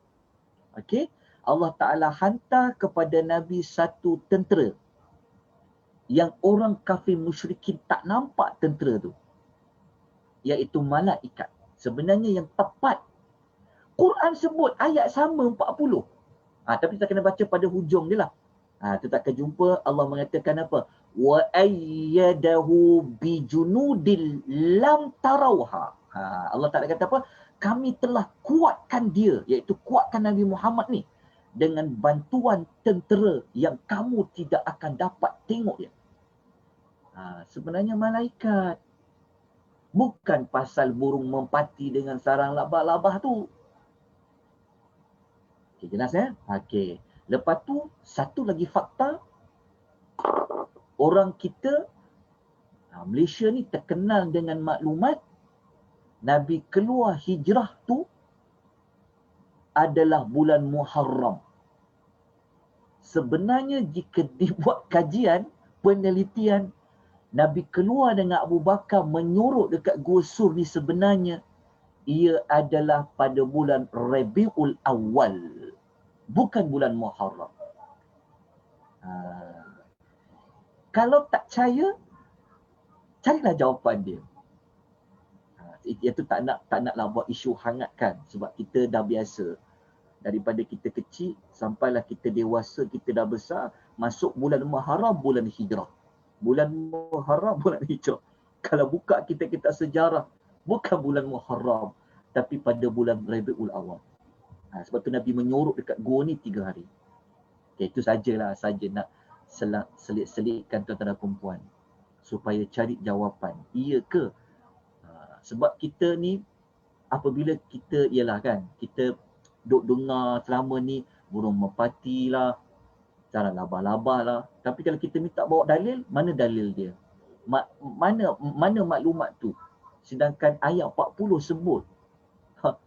Okey? Allah Ta'ala hantar kepada Nabi satu tentera. Yang orang kafir musyrikin tak nampak tentera tu. Iaitu malaikat. Sebenarnya yang tepat. Quran sebut ayat sama 40. Tapi kita kena baca pada hujung dia lah. Kita akan jumpa Allah mengatakan apa? Wa ayyadahu bi junudil lam tarauha. Allah Ta'ala kata apa? Kami telah kuatkan dia, iaitu kuatkan Nabi Muhammad ni dengan bantuan tentera yang kamu tidak akan dapat tengok dia. Sebenarnya malaikat. Bukan pasal burung merpati dengan sarang labah-labah tu. Okey, jelas ya? Okey. Lepas tu, satu lagi fakta. Orang kita, Malaysia ni terkenal dengan maklumat. Nabi keluar hijrah tu adalah bulan Muharram. Sebenarnya jika dibuat kajian, penelitian, Nabi keluar dengan Abu Bakar menyorok dekat Gua Sur ni sebenarnya ia adalah pada bulan Rabiul Awal. Bukan bulan Muharram. Kalau tak percaya, Carilah jawapan dia. Itu tak naklah buat isu hangatkan, sebab kita dah biasa. Daripada kita kecil sampailah kita dewasa, kita dah besar, masuk bulan Muharram, bulan hijrah. Bulan Muharram, bulan hijrah. Kalau buka kita sejarah, bukan bulan Muharram, tapi pada bulan Rabiul Awal. Sebab tu Nabi menyorok dekat gua ni 3 hari. Okay, itu saja nak selit-selitkan tuan-tuan dan perempuan, supaya cari jawapan. Iya ke? Sebab kita ni, apabila kita, ialah kan, kita duk dengar selama ni burung merpati lah, cara labah-labah lah. Tapi kalau kita minta bawa dalil, mana dalil dia? Mana maklumat tu? Sedangkan ayat 40 sebut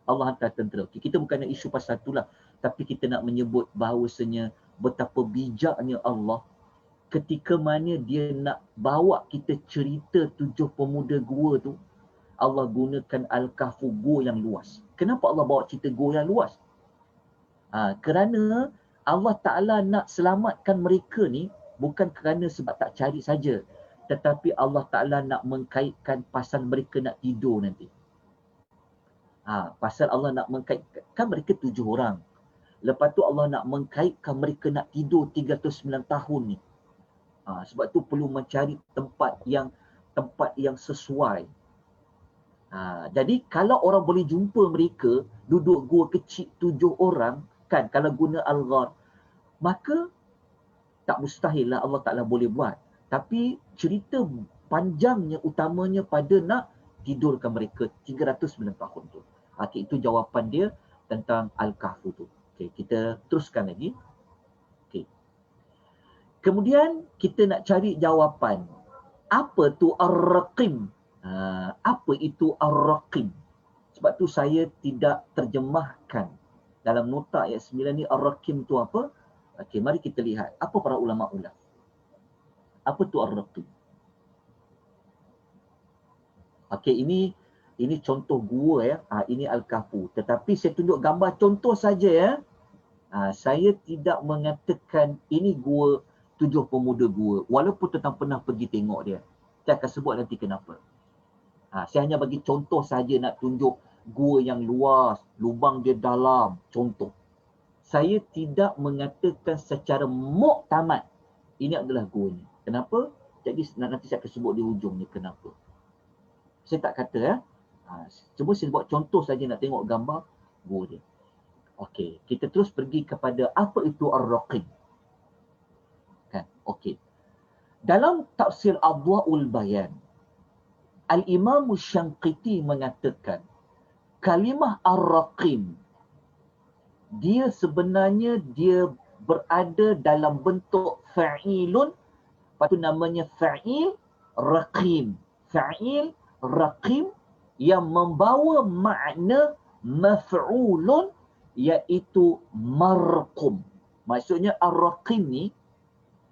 Allah hantar tentera. Kita bukan nak isu pasal tu lah, tapi kita nak menyebut bahawasanya betapa bijaknya Allah ketika mana dia nak bawa kita cerita 7 pemuda gua tu. Allah gunakan Al-Kahfu, gua yang luas. Kenapa Allah bawa cerita gua yang luas? Kerana Allah Ta'ala nak selamatkan mereka ni bukan kerana sebab tak cari saja, tetapi Allah Ta'ala nak mengkaitkan pasal mereka nak tidur nanti. Pasal Allah nak mengkaitkan mereka 7 orang. Lepas tu Allah nak mengkaitkan mereka nak tidur 309 tahun ni. Sebab tu perlu mencari tempat yang sesuai. Jadi kalau orang boleh jumpa mereka duduk gua kecil 7 orang kan, kalau guna Al-Ghar, maka tak mustahil lah Allah Ta'ala boleh buat. Tapi cerita panjangnya utamanya pada nak tidurkan mereka 309 tahun tu. Okay, itu jawapan dia tentang Al-Kahfu tu. Okay, kita teruskan lagi. Okay. Kemudian kita nak cari jawapan. Apa tu Ar-Raqim? Apa itu Ar-Raqim? Sebab tu saya tidak terjemahkan dalam nota ayat 9 ni Ar-Raqim tu apa? Okey, mari kita lihat apa para ulama ulas. Apa tu Ar-Raqim? Okey, ini contoh gua ya. Ini Al-Kahfu. Tetapi saya tunjuk gambar contoh saja ya. Saya tidak mengatakan ini gua 7 pemuda gua, walaupun tuan pernah pergi tengok dia. Saya akan sebut nanti kenapa. Saya hanya bagi contoh saja, nak tunjuk gua yang luas, lubang dia dalam, contoh. Saya tidak mengatakan secara muktamad ini adalah gua ni. Kenapa? Jadi nanti saya akan sebut di hujungnya kenapa. Saya tak kata ya. Cuma saya buat contoh saja, nak tengok gambar gua dia. Okey, kita terus pergi kepada apa itu Ar-Raqim. Kan? Okey. Dalam tafsir Adwa'ul Bayan, Al-Imam Syangqiti mengatakan kalimah Ar-Raqim dia sebenarnya berada dalam bentuk fa'ilun, lepas tu namanya fa'il raqim. Fa'il raqim yang membawa makna maf'ulun, iaitu marqum. Maksudnya Ar-Raqim ni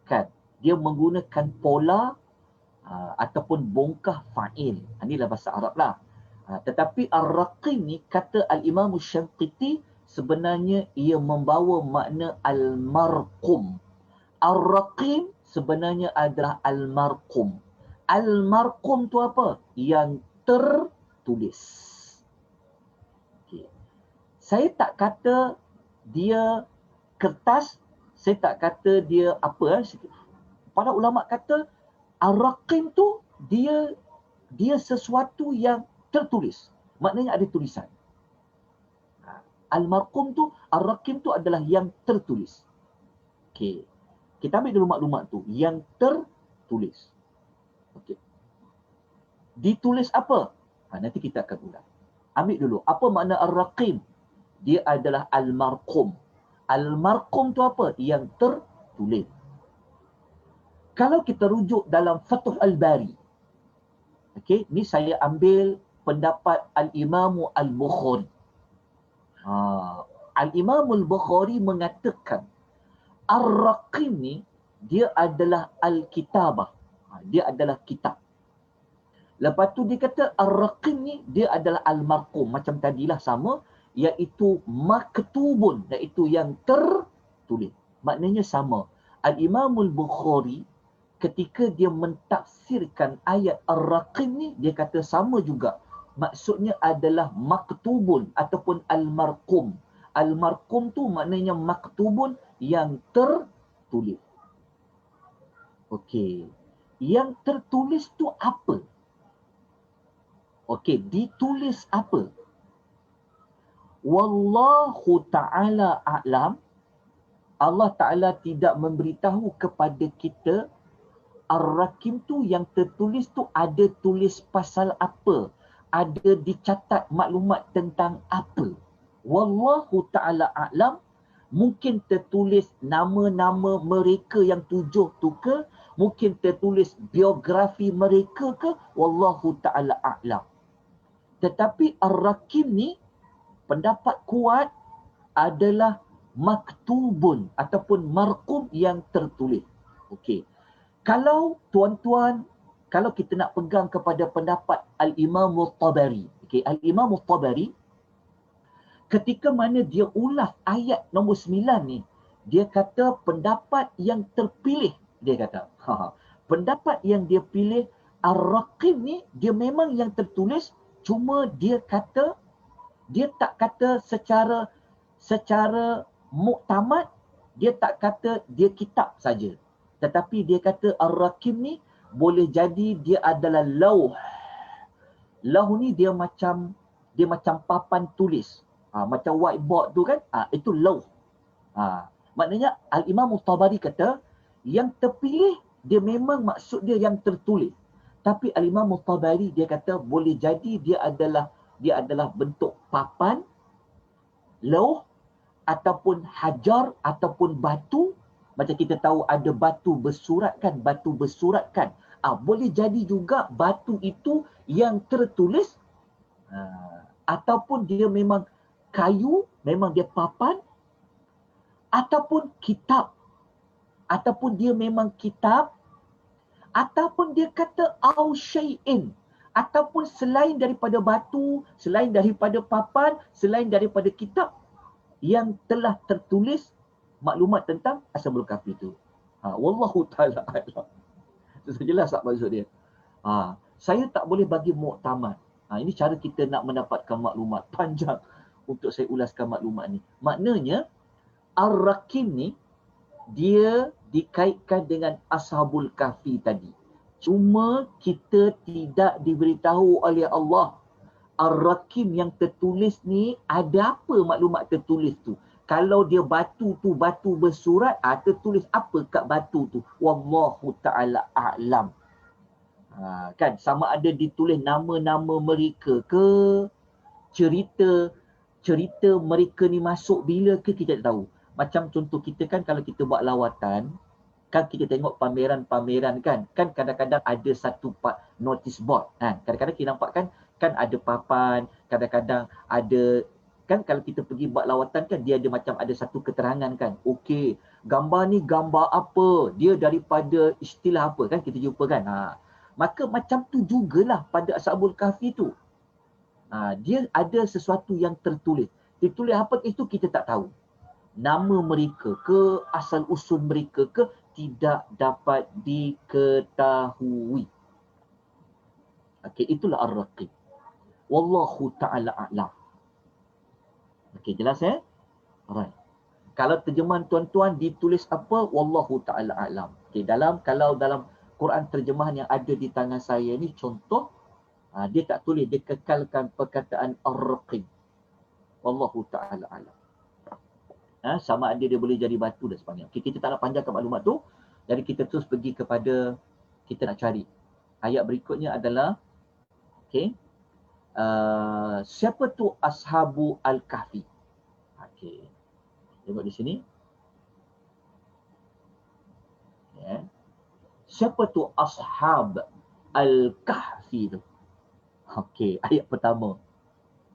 kan, dia menggunakan pola ataupun bongkah fa'il. Inilah bahasa Arab lah. Tetapi Ar-Raqim ni, kata Al-Imam Syangqiti, sebenarnya ia membawa makna Al-Marqum. Ar-Raqim sebenarnya adalah Al-Marqum. Al-Marqum tu apa? Yang tertulis. Okay. Saya tak kata dia kertas, saya tak kata dia apa. Para ulama kata Ar-Raqim tu dia sesuatu yang tertulis. Maknanya ada tulisan. Al-Marqum tu, Ar-Raqim tu adalah yang tertulis. Okey. Kita ambil dulu maklumat tu, yang tertulis. Okey. Ditulis apa? Nanti kita akan ulang. Ambil dulu, apa makna Ar-Raqim? Dia adalah Al-Marqum. Al-Marqum tu apa? Yang tertulis. Kalau kita rujuk dalam Fathul Al-Bari. Okey, ni saya ambil pendapat Al-Imam Al-Bukhari. Al-Imam Al-Bukhari mengatakan Ar-Raqim ni dia adalah Al-Kitabah. Dia adalah kitab. Lepas tu dia kata Ar-Raqim ni dia adalah Al-Marqum. Macam tadilah sama, iaitu maktubun, iaitu yang tertulis. Maknanya sama. Al-Imam Al-Bukhari ketika dia mentafsirkan ayat Ar-Raqim ni, dia kata sama juga. Maksudnya adalah maktubun ataupun al-marqum. Al-marqum tu maknanya maktubun yang tertulis. Okey. Yang tertulis tu apa? Okey, ditulis apa? Wallahu ta'ala a'lam. Allah Ta'ala tidak memberitahu kepada kita Ar-Raqim tu yang tertulis tu ada tulis pasal apa, ada dicatat maklumat tentang apa. Wallahu Ta'ala a'lam. Mungkin tertulis nama-nama mereka yang 7 tu ke, mungkin tertulis biografi mereka ke, wallahu Ta'ala a'lam. Tetapi Ar-Raqim ni, pendapat kuat adalah maktubun ataupun marqum yang tertulis. Okey. Kalau tuan-tuan, kalau kita nak pegang kepada pendapat Al-Imam Al-Tabari. Okey, Al-Imam Al-Tabari ketika mana dia ulas ayat nombor 9 ni, dia kata pendapat yang terpilih, dia kata. Pendapat yang dia pilih Ar-Raqim ni dia memang yang tertulis, cuma dia kata dia tak kata secara muktamad, dia tak kata dia kitab saja. Tetapi dia kata Ar-Raqim ni boleh jadi dia adalah lauh. Lauh ni dia macam papan tulis. Macam whiteboard tu kan? Itu lauh. Maknanya Al-Imam Al-Tabari kata yang terpilih dia memang maksud dia yang tertulis. Tapi Al-Imam Al-Tabari dia kata boleh jadi dia adalah bentuk papan, lauh, ataupun hajar, ataupun batu. Macam kita tahu ada batu bersuratkan. Boleh jadi juga batu itu yang tertulis, ataupun dia memang kayu, memang dia papan, ataupun kitab, ataupun dia memang kitab, ataupun dia kata au syai'in, ataupun selain daripada batu, selain daripada papan, selain daripada kitab yang telah tertulis maklumat tentang Ashabul Kahfi itu. Wallahu ta'ala a'lam. Jelas tak maksud dia? Saya tak boleh bagi muktamad. Ini cara kita nak mendapatkan maklumat. Panjang untuk saya ulaskan maklumat ni. Maknanya Ar-Raqim ni dia dikaitkan dengan Ashabul Kahfi tadi. Cuma kita tidak diberitahu oleh Allah Ar-Raqim yang tertulis ni ada apa maklumat tertulis tu. Kalau dia batu tu batu bersurat, tertulis apa kat batu tu? Wallahu ta'ala a'lam. Kan sama ada ditulis nama-nama mereka ke, cerita mereka ni masuk bila ke, kita tak tahu. Macam contoh kita kan kalau kita buat lawatan, kan kita tengok pameran-pameran kan kadang-kadang ada satu notice board. Kadang-kadang kita nampak kan ada papan, kadang-kadang ada kan kalau kita pergi buat lawatan kan dia ada macam ada satu keterangan kan. Okey, gambar ni gambar apa? Dia daripada istilah apa kan kita jumpa kan. Maka macam tu jugalah pada Ashabul Kahfi tu. Dia ada sesuatu yang tertulis. Ditulis apa itu kita tak tahu. Nama mereka ke, asal usul mereka ke tidak dapat diketahui. Okey, itulah Ar-Raqim. Wallahu ta'ala a'lam. Okey, jelas Alright. Kalau terjemahan tuan-tuan ditulis apa? Wallahu ta'ala a'lam. Okey, kalau dalam Quran terjemahan yang ada di tangan saya ni contoh, dia tak tulis, dia kekalkan perkataan Ar-Raqim. Wallahu ta'ala a'lam. Sama ada dia boleh jadi batu dan sebagainya. Okay, kita tak nak panjangkan maklumat tu. Jadi kita terus pergi kepada, kita nak cari. Ayat berikutnya adalah, okay, siapa tu Ashabu Al-Kahfi? Okay, tengok di sini. Yeah. Siapa tu Ashab Al-Kahfi tu? Okay, ayat pertama.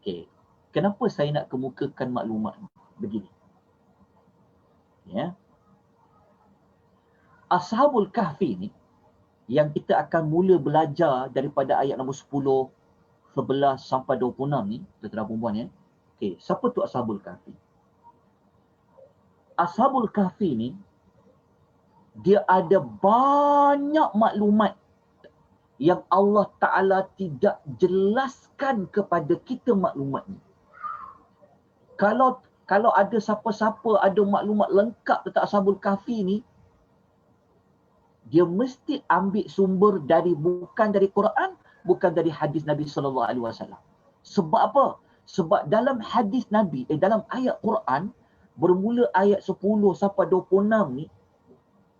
Okay, kenapa saya nak kemukakan maklumat begini? Ya. Ashabul Kahfi ni yang kita akan mula belajar daripada ayat nombor 10, 11 sampai 26 ni, tuan-tuan perempuan ya. Okey, siapa tu Ashabul Kahfi? Ashabul Kahfi ni dia ada banyak maklumat yang Allah Ta'ala tidak jelaskan kepada kita maklumat ni. Kalau ada siapa-siapa ada maklumat lengkap tentang Ashabul Kahfi ni, dia mesti ambil sumber bukan dari Quran, bukan dari hadis Nabi SAW. Sebab apa? Sebab dalam hadis Nabi, dalam ayat Quran, bermula ayat 10 sampai 26 ni,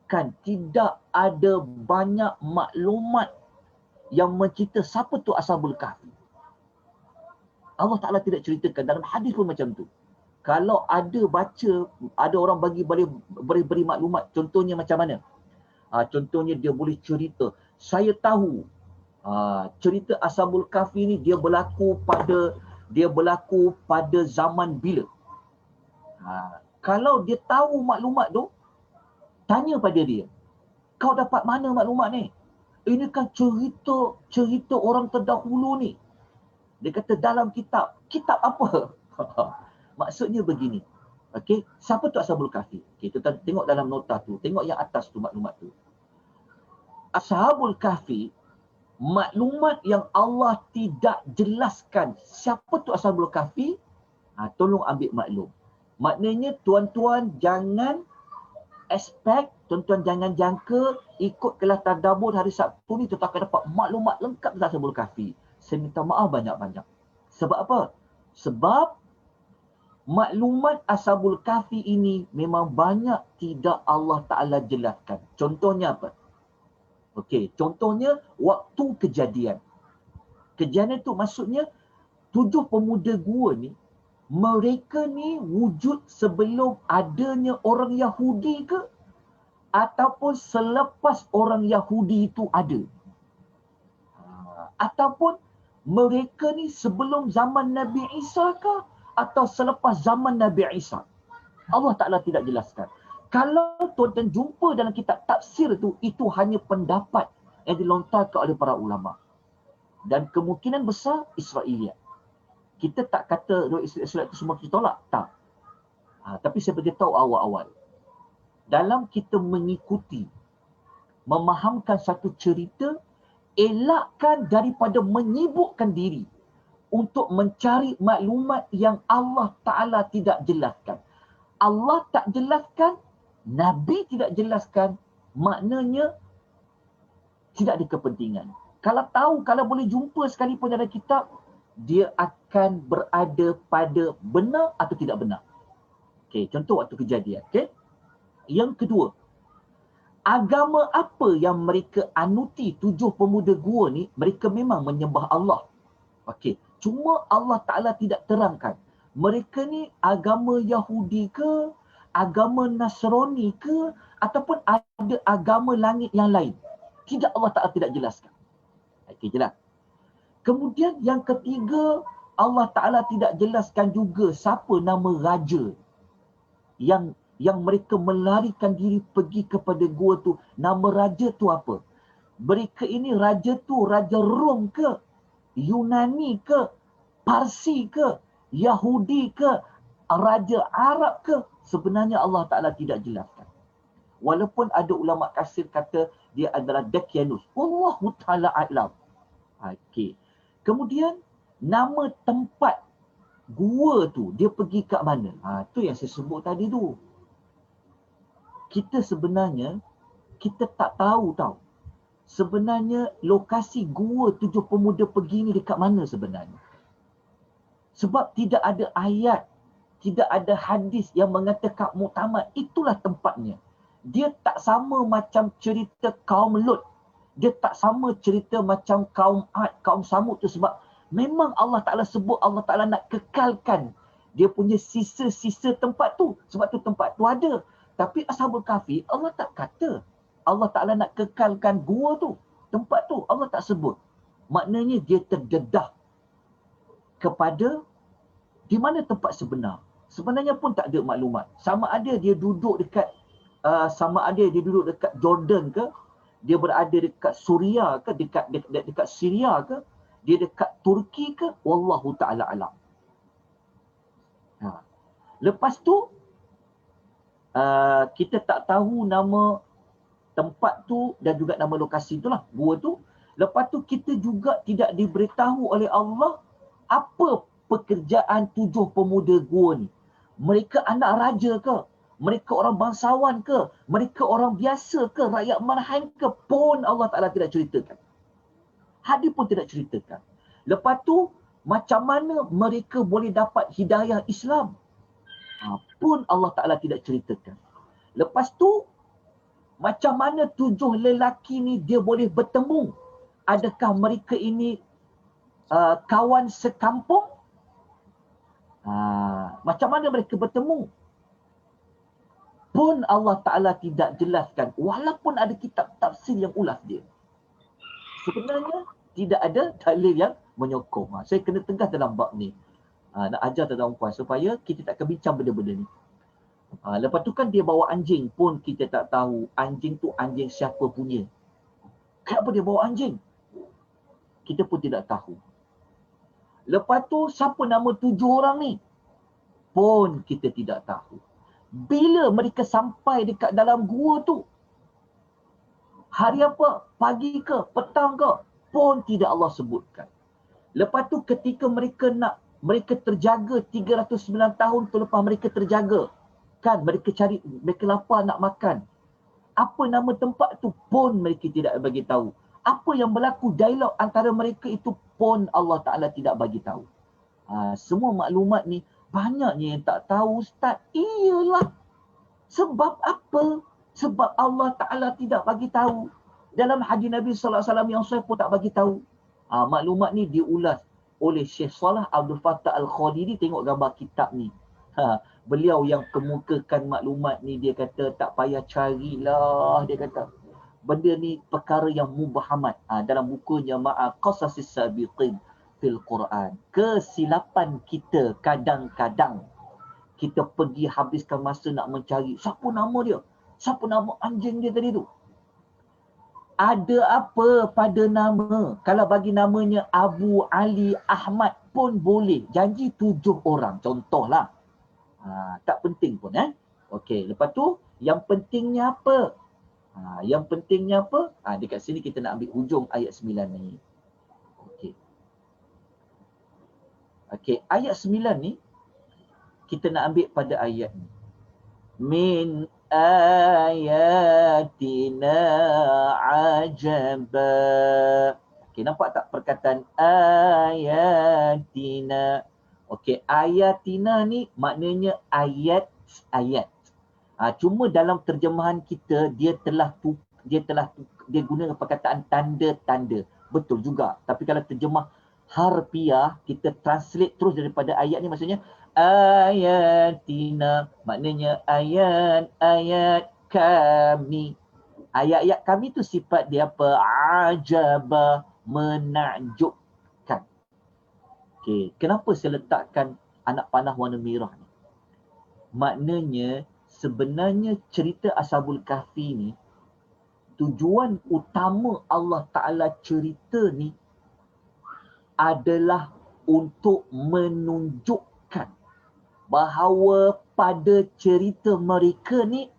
kan tidak ada banyak maklumat yang mencerita siapa tu Ashabul Kahfi. Allah Ta'ala tidak ceritakan, dalam hadis pun macam tu. Kalau ada orang beri maklumat, contohnya macam mana? Contohnya dia boleh cerita, saya tahu cerita Ashabul Kahfi ni dia berlaku pada zaman bila. Kalau dia tahu maklumat tu, tanya pada dia, kau dapat mana maklumat ni? Ini kan cerita orang terdahulu ni. Dia kata dalam kitab. Kitab apa? Maksudnya begini. Okey, siapa tu Ashabul Kahfi? Okey, kita tengok dalam nota tu, tengok yang atas tu maklumat tu. Ashabul Kahfi, maklumat yang Allah tidak jelaskan siapa tu Ashabul Kahfi, tolong ambil maklum. Maknanya tuan-tuan jangan expect, tuan-tuan jangan jangka ikut kelas tadabbur hari Sabtu ni tuan akan dapat maklumat lengkap tentang Ashabul Kahfi. Saya minta maaf banyak-banyak. Sebab apa? Sebab maklumat Ashabul Kahfi ini memang banyak tidak Allah Ta'ala jelaskan. Contohnya apa? Okey, contohnya waktu kejadian. Kejadian itu maksudnya 7 pemuda gua ni, mereka ni wujud sebelum adanya orang Yahudi ke? Ataupun selepas orang Yahudi itu ada? Ataupun mereka ni sebelum zaman Nabi Isa ke? Atau selepas zaman Nabi Isa? Allah Ta'ala tidak jelaskan. Kalau tuan-tuan jumpa dalam kitab tafsir tu, itu hanya pendapat yang dilontarkan oleh para ulama. Dan kemungkinan besar Israeliat. Kita tak kata Israeliat itu semua kita tolak. Tak. Tapi saya beritahu awal-awal. Dalam kita mengikuti, memahamkan satu cerita, elakkan daripada menyibukkan diri untuk mencari maklumat yang Allah Ta'ala tidak jelaskan. Allah tak jelaskan, Nabi tidak jelaskan, maknanya tidak ada kepentingan. Kalau boleh jumpa sekalipun dalam kitab, dia akan berada pada benar atau tidak benar. Okey, contoh waktu kejadian. Okey. Yang kedua, agama apa yang mereka anuti 7 pemuda gua ni, mereka memang menyembah Allah. Okey, cuma Allah Ta'ala tidak terangkan. Mereka ni agama Yahudi ke, agama Nasrani ke, ataupun ada agama langit yang lain. Tidak, Allah Ta'ala tidak jelaskan. Okey, jelas. Kemudian yang ketiga, Allah Ta'ala tidak jelaskan juga siapa nama raja yang mereka melarikan diri pergi kepada gua tu. Nama raja tu apa? Mereka ini raja tu raja Rom ke, Yunani ke, Parsi ke, Yahudi ke, raja Arab ke? Sebenarnya Allah Ta'ala tidak jelaskan. Walaupun ada ulama tafsir kata dia adalah Daqyanus. Wallahu ta'ala a'lam. Okey. Kemudian nama tempat gua tu, dia pergi kat mana? Tu yang saya sebut tadi tu. Kita sebenarnya, kita tak tahu tau. Sebenarnya lokasi gua 7 pemuda pergi ni dekat mana sebenarnya. Sebab tidak ada ayat, tidak ada hadis yang mengatakan muktamad itulah tempatnya. Dia tak sama macam cerita kaum Lut. Dia tak sama cerita macam kaum Ad, kaum Samud tu, sebab memang Allah Ta'ala sebut, Allah Ta'ala nak kekalkan dia punya sisa-sisa tempat tu. Sebab tu tempat tu ada. Tapi Ashabul Kahfi, Allah tak kata. Allah Ta'ala nak kekalkan gua tu, tempat tu, Allah tak sebut. Maknanya dia terdedah kepada di mana tempat sebenar. Sebenarnya pun tak ada maklumat. Sama ada dia duduk dekat Jordan ke, dia berada dekat Suria ke, dekat Syria ke, dia dekat Turki ke, wallahu ta'ala alam. Lepas tu kita tak tahu nama tempat tu dan juga nama lokasi itulah, gua tu. Lepas tu kita juga tidak diberitahu oleh Allah apa pekerjaan 7 pemuda gua ni. Mereka anak raja ke? Mereka orang bangsawan ke? Mereka orang biasa ke? Rakyat marhaen ke? Pun Allah Ta'ala tidak ceritakan. Hadis pun tidak ceritakan. Lepas tu, macam mana mereka boleh dapat hidayah Islam? Pun Allah Ta'ala tidak ceritakan. Lepas tu, macam mana 7 lelaki ni dia boleh bertemu? Adakah mereka ini kawan sekampung? Macam mana mereka bertemu? Pun Allah Ta'ala tidak jelaskan. Walaupun ada kitab tafsir yang ulas dia. Sebenarnya tidak ada dalil yang menyokong. Saya kena tegas dalam bab ni. Nak ajar tuan-tuan puan supaya kita tak akan bincang benda-benda ni. Lepas tu kan dia bawa anjing pun kita tak tahu anjing tu anjing siapa punya. Kenapa dia bawa anjing? Kita pun tidak tahu. Lepas tu siapa nama 7 orang ni? Pun kita tidak tahu. Bila mereka sampai dekat dalam gua tu? Hari apa? Pagi ke? Petang ke? Pun tidak Allah sebutkan. Lepas tu ketika mereka terjaga 309 tahun selepas mereka terjaga. Kan mereka cari, mereka lapar nak makan. Apa nama tempat tu pun mereka tidak bagi tahu. Apa yang berlaku dialog antara mereka itu pun Allah Ta'ala tidak bagi tahu. Semua maklumat ni banyaknya yang tak tahu Ustaz. Iyalah. Sebab apa? Sebab Allah Ta'ala tidak bagi tahu. Dalam hadis Nabi SAW yang saya pun tak bagi tahu. Maklumat ni diulas oleh Syekh Salah Abdul Fattah Al-Khadiri. Tengok gambar kitab ni. Beliau yang kemukakan maklumat ni, dia kata tak payah carilah, dia kata. Benda ni perkara yang mubahamat. Dalam bukunya Ma'a Qasasis Sabiqin fil Quran. Kesilapan kita kadang-kadang kita pergi habiskan masa nak mencari siapa nama dia, siapa nama anjing dia tadi tu. Ada apa pada nama? Kalau bagi namanya Abu Ali Ahmad pun boleh. Janji 7 orang. Contohlah. Tak penting pun. Okey. Lepas tu, yang pentingnya apa? Yang pentingnya apa? Dekat sini kita nak ambil hujung ayat 9 ni. Okey. Ayat 9 ni, kita nak ambil pada ayat ni. Min ayatina ajaba. Okey, nampak tak perkataan ayatina? Okey, ayatina ni maknanya ayat-ayat. Cuma dalam terjemahan kita dia guna perkataan tanda-tanda. Betul juga. Tapi kalau terjemah harfiah, kita translate terus daripada ayat ni, maksudnya ayatina, maknanya ayat-ayat kami. Ayat-ayat kami tu sifat dia apa? Ajaba, menakjubkan. Okey, kenapa saya letakkan anak panah warna merah ni? Maknanya sebenarnya cerita Ashabul Kahfi ni, tujuan utama Allah Ta'ala cerita ni adalah untuk menunjukkan bahawa pada cerita mereka ni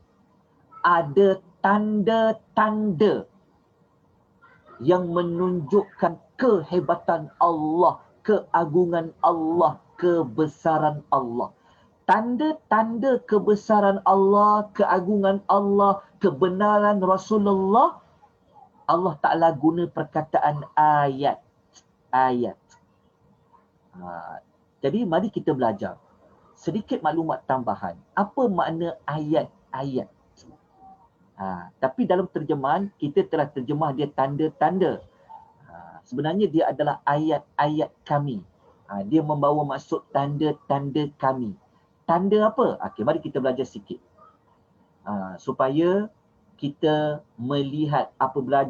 ada tanda-tanda yang menunjukkan kehebatan Allah, keagungan Allah, kebesaran Allah. Tanda-tanda kebesaran Allah, keagungan Allah, kebenaran Rasulullah, Allah Ta'ala guna perkataan ayat. Ayat. Jadi mari kita belajar sedikit maklumat tambahan. Apa makna ayat-ayat? Tapi dalam terjemahan, kita telah terjemah dia tanda-tanda. Sebenarnya dia adalah ayat-ayat kami. Dia membawa maksud tanda-tanda kami. Tanda apa? Okey, mari kita belajar sikit. Supaya kita melihat apabila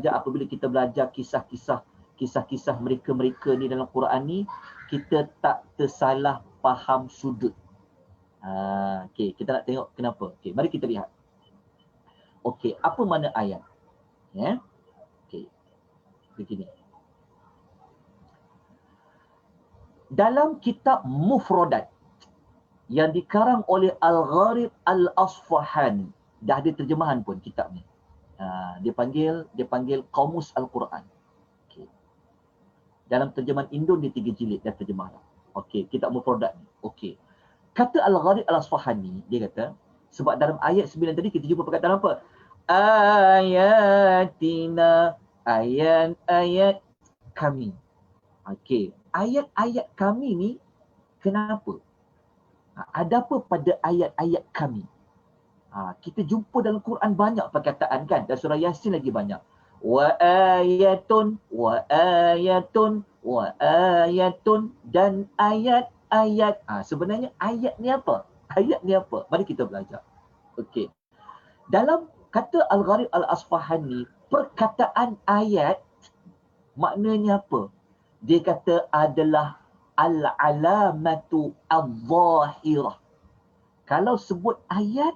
kita belajar kisah-kisah mereka-mereka ni dalam Quran ni, kita tak tersalah faham sudut. Okey, kita nak tengok kenapa. Okey, mari kita lihat. Okey, apa makna ayat? Ya. Okey. Begini. Dalam kitab Mufradat yang dikarang oleh Al-Gharib Al-Asfahani, dah ada terjemahan pun kitab ni. Dia panggil Qamus Al-Quran. Okay. Dalam terjemahan Indon dia 3 jilid dan terjemah. Okey, kitab mufradat ni. Okey. Kata Al-Gharib Al-Asfahani, dia kata, sebab dalam ayat 9 tadi kita jumpa perkataan apa? Ayatina, ayat-ayat kami. Okey, ayat-ayat kami ni kenapa? Ada apa pada ayat-ayat kami? Kita jumpa dalam Quran banyak perkataan kan, dan surah Yasin lagi banyak. Wa ayatun, wa ayatun, wa ayatun, dan ayat-ayat. Sebenarnya ayat ni apa? Ayat ni apa? Mari kita belajar. Okey. Dalam kata Al-Gharib Al-Asfahani, perkataan ayat maknanya apa? Dia kata adalah al-alamatu al-zahirah. Kalau sebut ayat,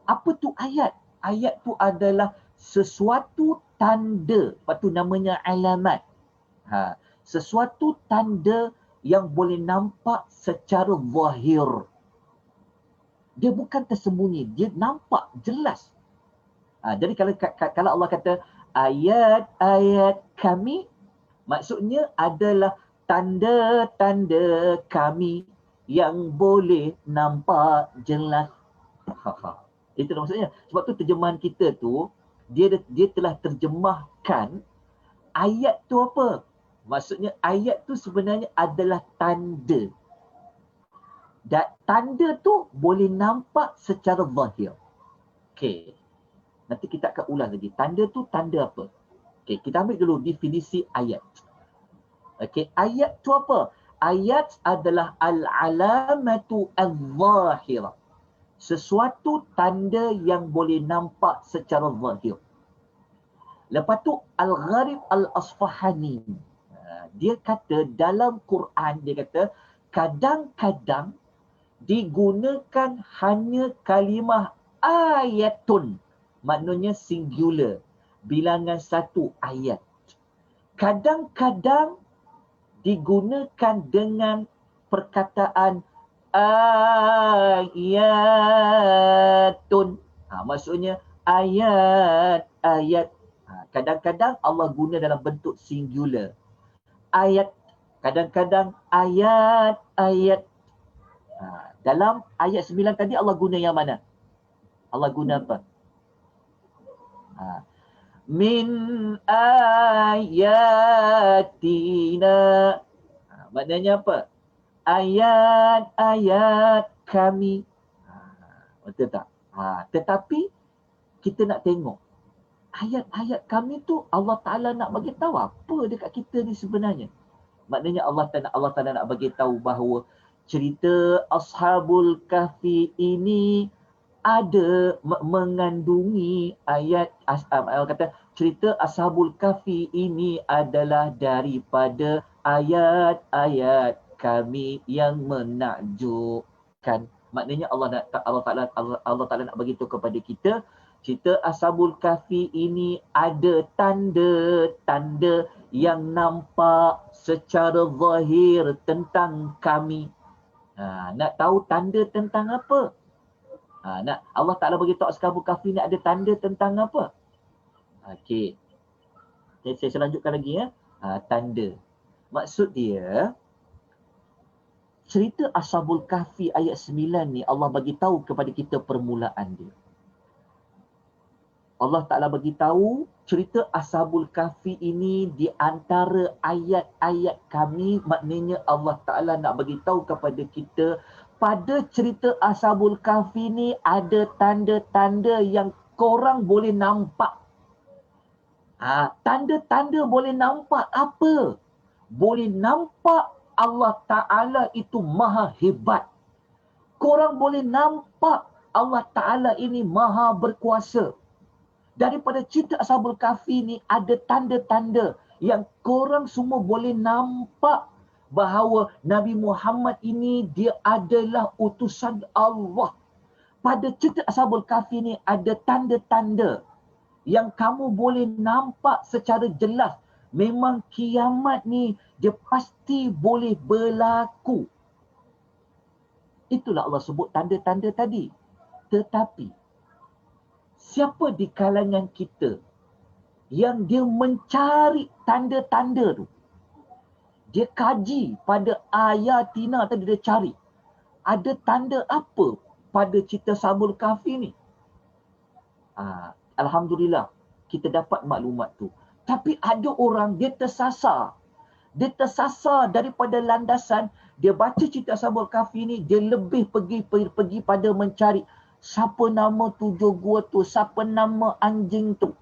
apa tu ayat? Ayat tu adalah sesuatu tanda. Lepas tu namanya alamat. Sesuatu tanda yang boleh nampak secara zahir. Dia bukan tersembunyi. Dia nampak jelas. Jadi kalau Allah kata ayat-ayat kami, maksudnya adalah tanda-tanda kami yang boleh nampak jelas. Itulah maksudnya. Sebab tu terjemahan kita tu, dia telah terjemahkan ayat tu apa? Maksudnya ayat tu sebenarnya adalah tanda. Dan tanda tu boleh nampak secara zahir. Okey. Nanti kita akan ulang lagi. Tanda tu tanda apa? Okey, kita ambil dulu definisi ayat. Okey, ayat tu apa? Ayat adalah al-alamatu al-zahirah. Sesuatu tanda yang boleh nampak secara zahir. Lepas tu Al-Gharib Al-Asfahani, dia kata dalam Quran, dia kata kadang-kadang digunakan hanya kalimah ayatun, maknanya singular, bilangan satu ayat. Kadang-kadang digunakan dengan perkataan ayatun. Maksudnya ayat-ayat. Kadang-kadang Allah guna dalam bentuk singular. Ayat. Kadang-kadang ayat-ayat. Dalam ayat 9 tadi Allah guna yang mana? Allah guna apa? Min ayatina. Maknanya apa? Ayat-ayat kami. Betul tak? Tetapi kita nak tengok ayat-ayat kami tu Allah Ta'ala nak bagi tahu apa dekat kita ni sebenarnya. Maknanya Allah Ta'ala nak bagi tahu bahawa cerita Ashabul Kahfi ini ada mengandungi ayat. Allah kata cerita Ashabul Kahfi ini adalah daripada ayat-ayat kami yang menakjubkan. Maknanya Allah Ta'ala nak bagi tahu kepada kita, cerita Ashabul Kahfi ini ada tanda-tanda yang nampak secara zahir tentang kami. Nak tahu tanda tentang apa? Allah Ta'ala bagi tahu Ashabul Kahfi ni ada tanda tentang apa? Okey. Saya lanjutkan lagi ya. Tanda. Maksud dia, cerita Ashabul Kahfi ayat 9 ni Allah bagi tahu kepada kita permulaan dia. Allah Ta'ala bagi tahu cerita Ashabul Kahfi ini di antara ayat-ayat kami, maknanya Allah Ta'ala nak bagi tahu kepada kita pada cerita Ashabul Kahfi ni ada tanda-tanda yang korang boleh nampak. Tanda-tanda boleh nampak apa? Boleh nampak Allah Ta'ala itu maha hebat. Korang boleh nampak Allah Ta'ala ini maha berkuasa. Daripada cerita Ashabul Kahfi ni ada tanda-tanda yang korang semua boleh nampak bahawa Nabi Muhammad ini dia adalah utusan Allah. Pada cerita Ashabul Kahfi ni ada tanda-tanda yang kamu boleh nampak secara jelas. Memang kiamat ni dia pasti boleh berlaku. Itulah Allah sebut tanda-tanda tadi. Tetapi siapa di kalangan kita yang dia mencari tanda-tanda tu? Dia kaji pada ayatina tadi, dia cari. Ada tanda apa pada cerita Ashabul Kahfi ni? Alhamdulillah, kita dapat maklumat tu. Tapi ada orang, dia tersasar. Dia tersasar daripada landasan. Dia baca cerita Ashabul Kahfi ni, dia lebih pergi pada mencari siapa nama 7 gua tu, siapa nama anjing tu.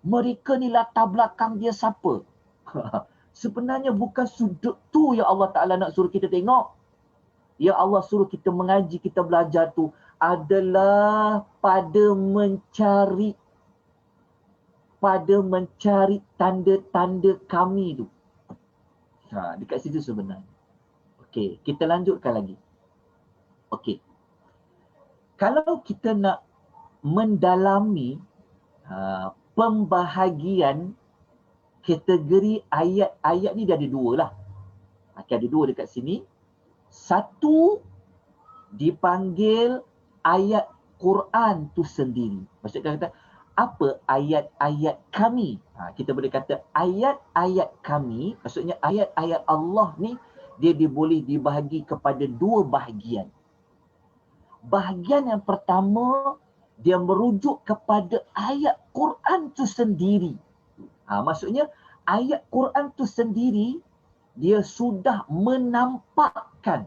Mereka ni latar belakang dia siapa? Sebenarnya bukan sudut tu yang Allah Ta'ala nak suruh kita tengok. Yang Allah suruh kita mengaji, kita belajar tu adalah pada mencari tanda-tanda kami tu. Dekat situ sebenarnya. Okey, kita lanjutkan lagi. Okey. Kalau kita nak mendalami pembahagian kategori ayat ni, dia ada dua lah. Ada dua dekat sini. Satu dipanggil ayat Quran tu sendiri. Maksudnya kata, apa ayat-ayat kami? Kita boleh kata ayat-ayat kami, maksudnya ayat-ayat Allah ni, dia boleh dibahagi kepada dua bahagian. Bahagian yang pertama, dia merujuk kepada ayat Quran tu sendiri. Maksudnya ayat Quran tu sendiri, dia sudah menampakkan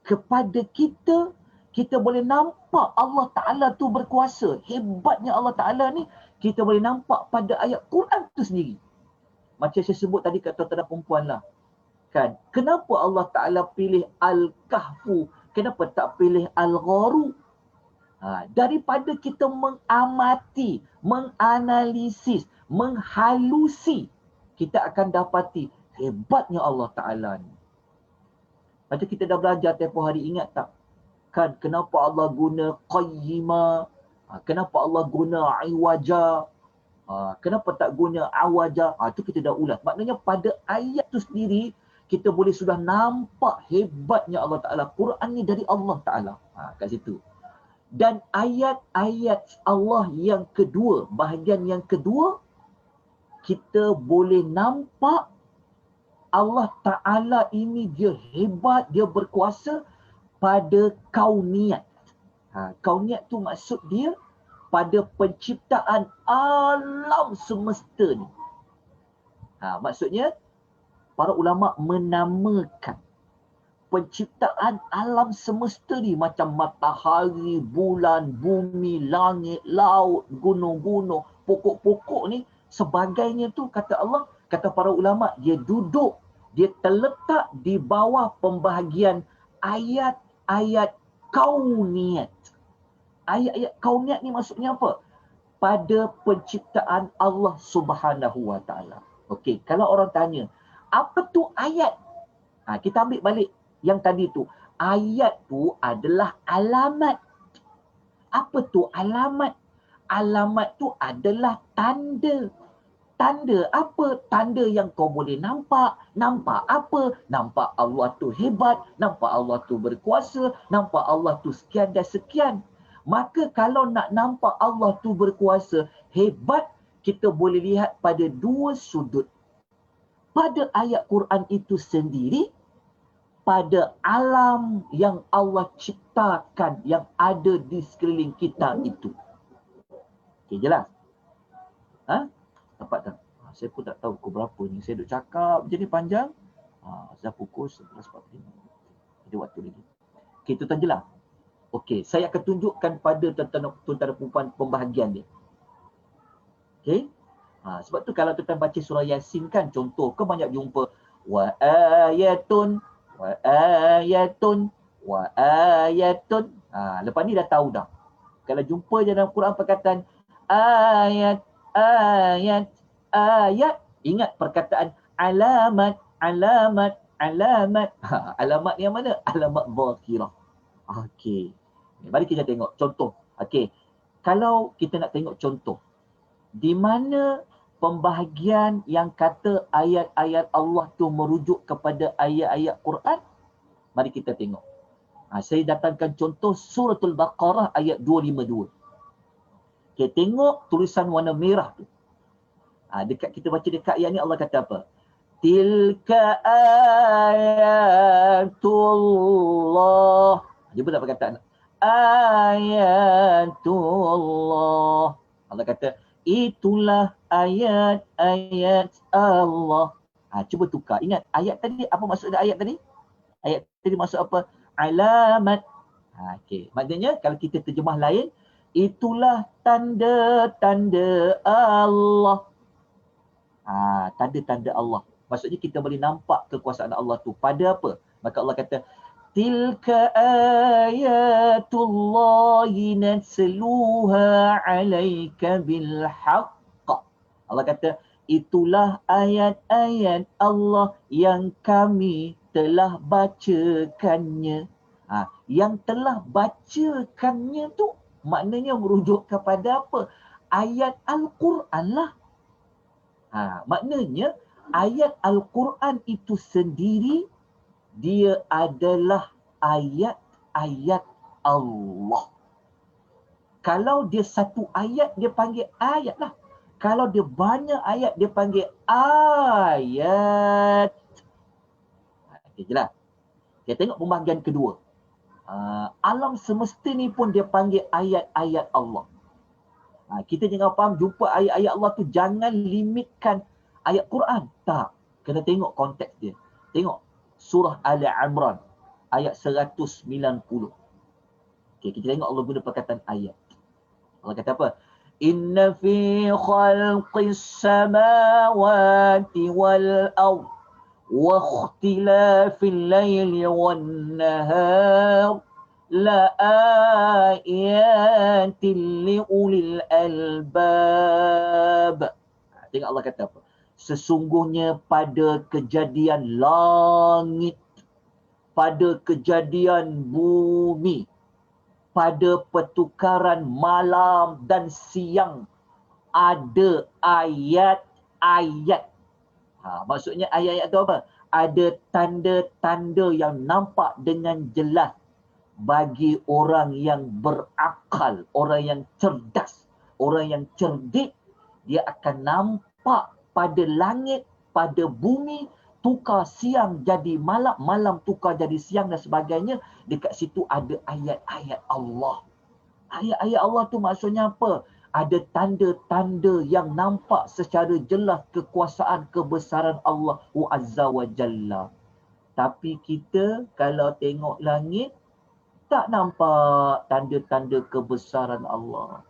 kepada kita, kita boleh nampak Allah Ta'ala tu berkuasa. Hebatnya Allah Ta'ala ni, kita boleh nampak pada ayat Quran tu sendiri. Macam saya sebut tadi kat tuan-tuan dan perempuan lah. Kan? Kenapa Allah Ta'ala pilih Al-Kahfu? Kenapa tak pilih Al-Gharu? Daripada kita mengamati, menganalisis, menghalusi, kita akan dapati hebatnya Allah Ta'ala ni. Macam kita dah belajar tempoh hari, ingat tak? Kan kenapa Allah guna qayyima? Kenapa Allah guna iwaja? Kenapa tak guna awaja? Itu kita dah ulas. Maknanya pada ayat tu sendiri, kita boleh sudah nampak hebatnya Allah Ta'ala. Quran ni dari Allah Ta'ala. Kat situ. Dan ayat-ayat Allah yang kedua, bahagian yang kedua, kita boleh nampak Allah Ta'ala ini dia hebat, dia berkuasa pada kauniat. Kauniat tu maksud dia pada penciptaan alam semesta ni. Maksudnya, para ulama menamakan penciptaan alam semesta ni macam matahari, bulan, bumi, langit, laut, gunung-gunung, pokok-pokok ni, sebagainya tu, kata Allah, kata para ulama, dia duduk, dia terletak di bawah pembahagian ayat-ayat kauniat. Ayat-ayat kauniat ni maksudnya apa? Pada penciptaan Allah Subhanahu Wa Ta'ala. Okey, kalau orang tanya, apa tu ayat? Kita ambil balik yang tadi tu. Ayat tu adalah alamat. Apa tu alamat? Alamat tu adalah tanda. Tanda apa? Tanda yang kau boleh nampak. Nampak apa? Nampak Allah tu hebat. Nampak Allah tu berkuasa. Nampak Allah tu sekian dan sekian. Maka kalau nak nampak Allah tu berkuasa, hebat, kita boleh lihat pada dua sudut. Pada ayat Quran itu sendiri, pada alam yang Allah ciptakan, yang ada di sekeliling kita itu. Okey, jelas? Dapat tak? Saya pun tak tahu pukul berapa ni. Saya duk cakap macam ni panjang. Dah pukul 11.45. Ada waktu lagi. Okey, itu tak jelas. Okey, saya akan tunjukkan pada tuan-tuan perempuan pembahagian dia. Okey? Sebab tu kalau tuan baca surah Yasin kan, contoh, kau banyak jumpa wa ayatun, wa ayatun, wa ayatun. Lepas ni dah tahu dah. Kalau jumpa dalam Quran perkataan ayat, ayat, ayat, ingat perkataan alamat, alamat, alamat. Alamat yang mana? Alamat zahirah. Okey. Mari kita tengok contoh. Okey. Kalau kita nak tengok contoh, di mana pembahagian yang kata ayat-ayat Allah tu merujuk kepada ayat-ayat Quran, mari kita tengok. Saya datangkan contoh Suratul Baqarah ayat 252. Okay, tengok tulisan warna merah tu. Dekat kita baca dekat ayat ni Allah kata apa? Tilka ayatullah. Jumpa tak perkataan? Ayatullah. Allah kata, itulah ayat-ayat Allah. Cuba tukar. Ingat, ayat tadi, apa maksud ayat tadi? Ayat tadi maksud apa? Alamat. Okay. Maknanya, kalau kita terjemah lain, itulah tanda-tanda Allah. Tanda-tanda Allah. Maksudnya kita boleh nampak kekuasaan Allah tu. Pada apa? Maka Allah kata, tilka ayatullahi natsluha alaika bilhaqq. Allah kata, itulah ayat-ayat Allah yang kami telah bacakannya. Yang telah bacakannya tu maknanya merujuk kepada apa? Ayat Al-Quran lah. Maknanya ayat Al-Quran itu sendiri dia adalah ayat-ayat Allah. Kalau dia satu ayat dia panggil ayat lah. Kalau dia banyak ayat dia panggil ayat. Okay, jelas. Kita tengok pembahagian kedua. Alam semesta ni pun dia panggil ayat-ayat Allah. Kita jangan faham jumpa ayat-ayat Allah tu jangan limitkan ayat Quran. Tak. Kena tengok konteks dia. Tengok surah Ali Imran ayat 190. Okay, kita tengok Allah guna perkataan ayat. Allah kata apa? Inna fi khalqis samawati wal ard wa ikhtilafil layli wan nahar la ayatin li ulil albab. Tengok Allah kata apa? Sesungguhnya pada kejadian langit, pada kejadian bumi, pada pertukaran malam dan siang ada ayat-ayat. Maksudnya ayat-ayat itu apa? Ada tanda-tanda yang nampak dengan jelas bagi orang yang berakal, orang yang cerdas, orang yang cerdik. Dia akan nampak pada langit, pada bumi, tukar siang jadi malam, malam tukar jadi siang dan sebagainya. Dekat situ ada ayat-ayat Allah. Ayat-ayat Allah tu maksudnya apa? Ada tanda-tanda yang nampak secara jelas kekuasaan, kebesaran Allah Azza wa Jalla. Tapi kita kalau tengok langit, tak nampak tanda-tanda kebesaran Allah.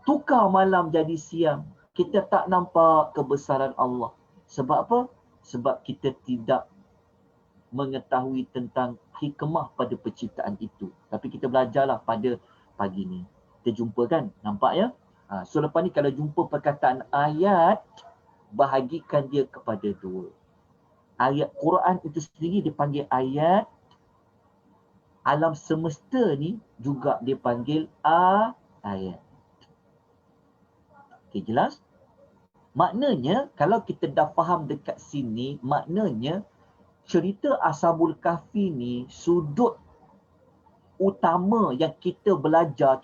Tukar malam jadi siang, kita tak nampak kebesaran Allah. Sebab apa? Sebab kita tidak mengetahui tentang hikmah pada penciptaan itu. Tapi kita belajarlah pada pagi ni. Kita jumpa kan? Nampak ya? So lepas ni kalau jumpa perkataan ayat, bahagikan dia kepada dua. Ayat Quran itu sendiri dipanggil ayat. Alam semesta ni juga dipanggil ayat. Okay, jelas? Maknanya, kalau kita dah faham dekat sini, maknanya cerita Ashabul Kahfi ni sudut utama yang kita belajar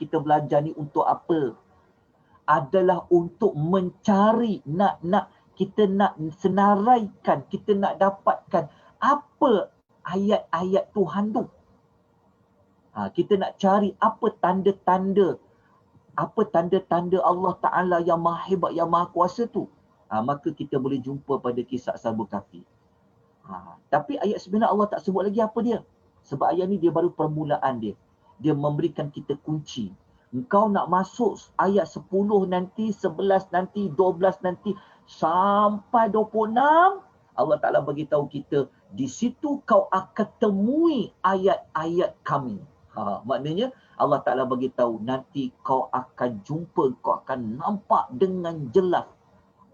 ni untuk apa? Adalah untuk mencari, kita nak senaraikan, kita nak dapatkan apa ayat-ayat Tuhan tu. Kita nak cari apa tanda-tanda Allah Ta'ala yang maha hebat, yang maha kuasa tu. Maka kita boleh jumpa pada kisah Ashabul Kahfi. Tapi ayat sebenarnya Allah tak sebut lagi apa dia. Sebab ayat ni dia baru permulaan dia. Dia memberikan kita kunci. Engkau nak masuk ayat 10 nanti, 11 nanti, 12 nanti, sampai 26. Allah Ta'ala beritahu kita, di situ kau akan temui ayat-ayat kami. Maknanya Allah Ta'ala beritahu, nanti kau akan jumpa, kau akan nampak dengan jelas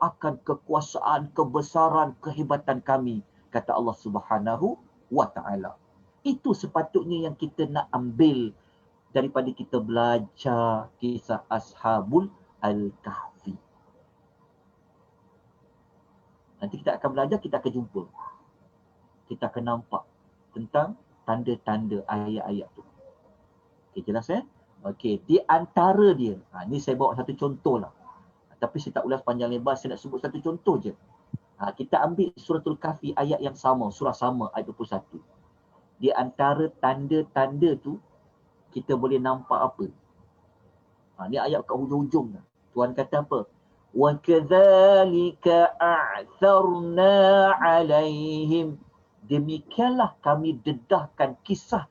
akan kekuasaan, kebesaran, kehebatan kami. Kata Allah Subhanahu wa Ta'ala. Itu sepatutnya yang kita nak ambil daripada kita belajar kisah Ashabul Al-Kahfi. Nanti kita akan belajar, kita akan jumpa. Kita akan nampak tentang tanda-tanda ayat-ayat tu. Okey, jelas Okey, di antara dia, ni saya bawa satu contoh lah. Tapi saya tak ulas panjang lebar, saya nak sebut satu contoh je. Kita ambil suratul Kahfi ayat yang sama, surah sama, ayat 21. Di antara tanda-tanda tu, kita boleh nampak apa? Ni ayat kat hujung-hujung. Tuhan kata apa? وَكَذَلِكَ أَعْثَرْنَا عَلَيْهِمْ. Demikianlah kami dedahkan kisah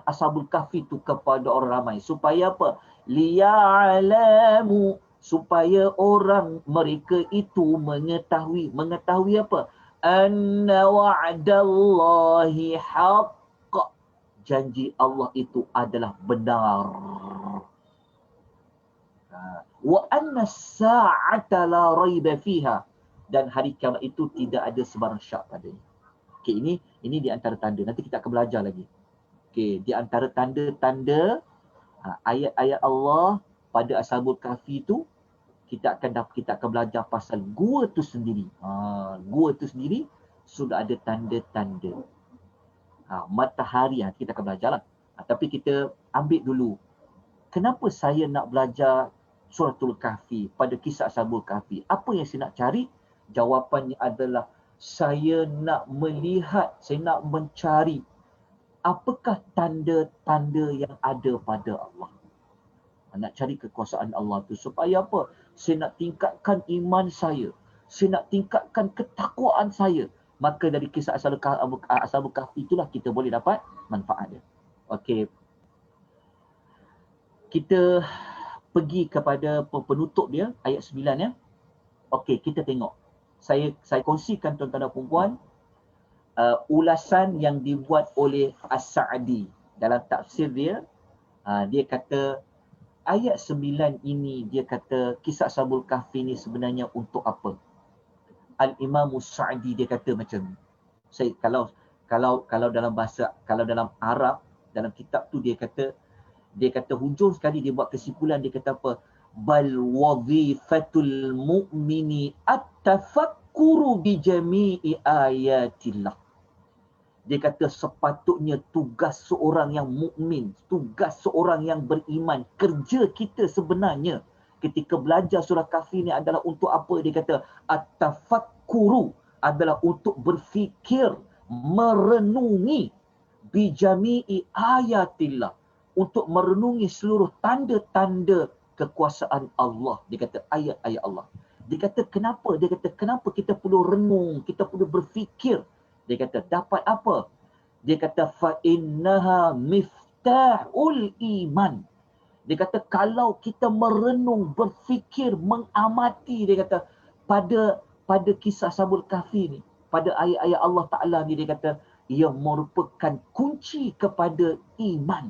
Ashabul Kahfi itu kepada orang ramai. Supaya apa? لِيَعْلَمُوا. Supaya orang mereka itu mengetahui. Mengetahui apa? أَنَّ وَعْدَ اللَّهِ حَقٌّ. Janji Allah itu adalah benar. Wa anna as-sa'ata la raiba fiha. Dan hari kiamat itu tidak ada sebarang syak padanya. Okey, ini di antara tanda. Nanti kita akan belajar lagi. Okey, di antara tanda-tanda ayat-ayat Allah pada Ashabul Kahfi itu, kita akan belajar pasal gua tu sendiri. Gua tu sendiri sudah ada tanda-tanda. Matahari kita akan belajar lah. Tapi kita ambil dulu, kenapa saya nak belajar suratul Kahfi pada kisah Ashabul Kahfi? Apa yang saya nak cari? Jawapannya adalah saya nak melihat, saya nak mencari apakah tanda-tanda yang ada pada Allah. Nak cari kekuasaan Allah tu supaya apa? Saya nak tingkatkan iman saya. Saya nak tingkatkan ketakwaan saya. Maka dari kisah Ashabul Kahfi itulah kita boleh dapat manfaat dia. Okey. Kita pergi kepada penutup dia, ayat 9 Okey, kita tengok. Saya kongsikan tuan-tuan dan puan-puan ulasan yang dibuat oleh As-Sa'di dalam tafsir dia. Dia kata ayat 9 ini, dia kata kisah Ashabul Kahfi ni sebenarnya untuk apa? Al-Imam As-Sa'di dia kata macam ni. Saya kalau dalam bahasa, kalau dalam Arab, dalam kitab tu dia kata hujung sekali dia buat kesimpulan, dia kata apa? Bal wadhifatul mu'mini at-tafakkuru bi jami'i ayatillah. Dia kata sepatutnya tugas seorang yang mukmin, tugas seorang yang beriman, kerja kita sebenarnya ketika belajar surah Kahfi ni adalah untuk apa? Dia kata at-tafakkuru adalah untuk berfikir, merenungi bi jami'i ayatillah, untuk merenungi seluruh tanda-tanda kekuasaan Allah. Dia kata ayat-ayat Allah. Dia kata kenapa? Dia kata kenapa kita perlu renung, kita perlu berfikir. Dia kata dapat apa? Dia kata fa innaha miftahul iman. Dia kata kalau kita merenung, berfikir, mengamati, dia kata pada kisah Ashabul Kahfi ni, pada ayat-ayat Allah Ta'ala ni, dia kata ia merupakan kunci kepada iman.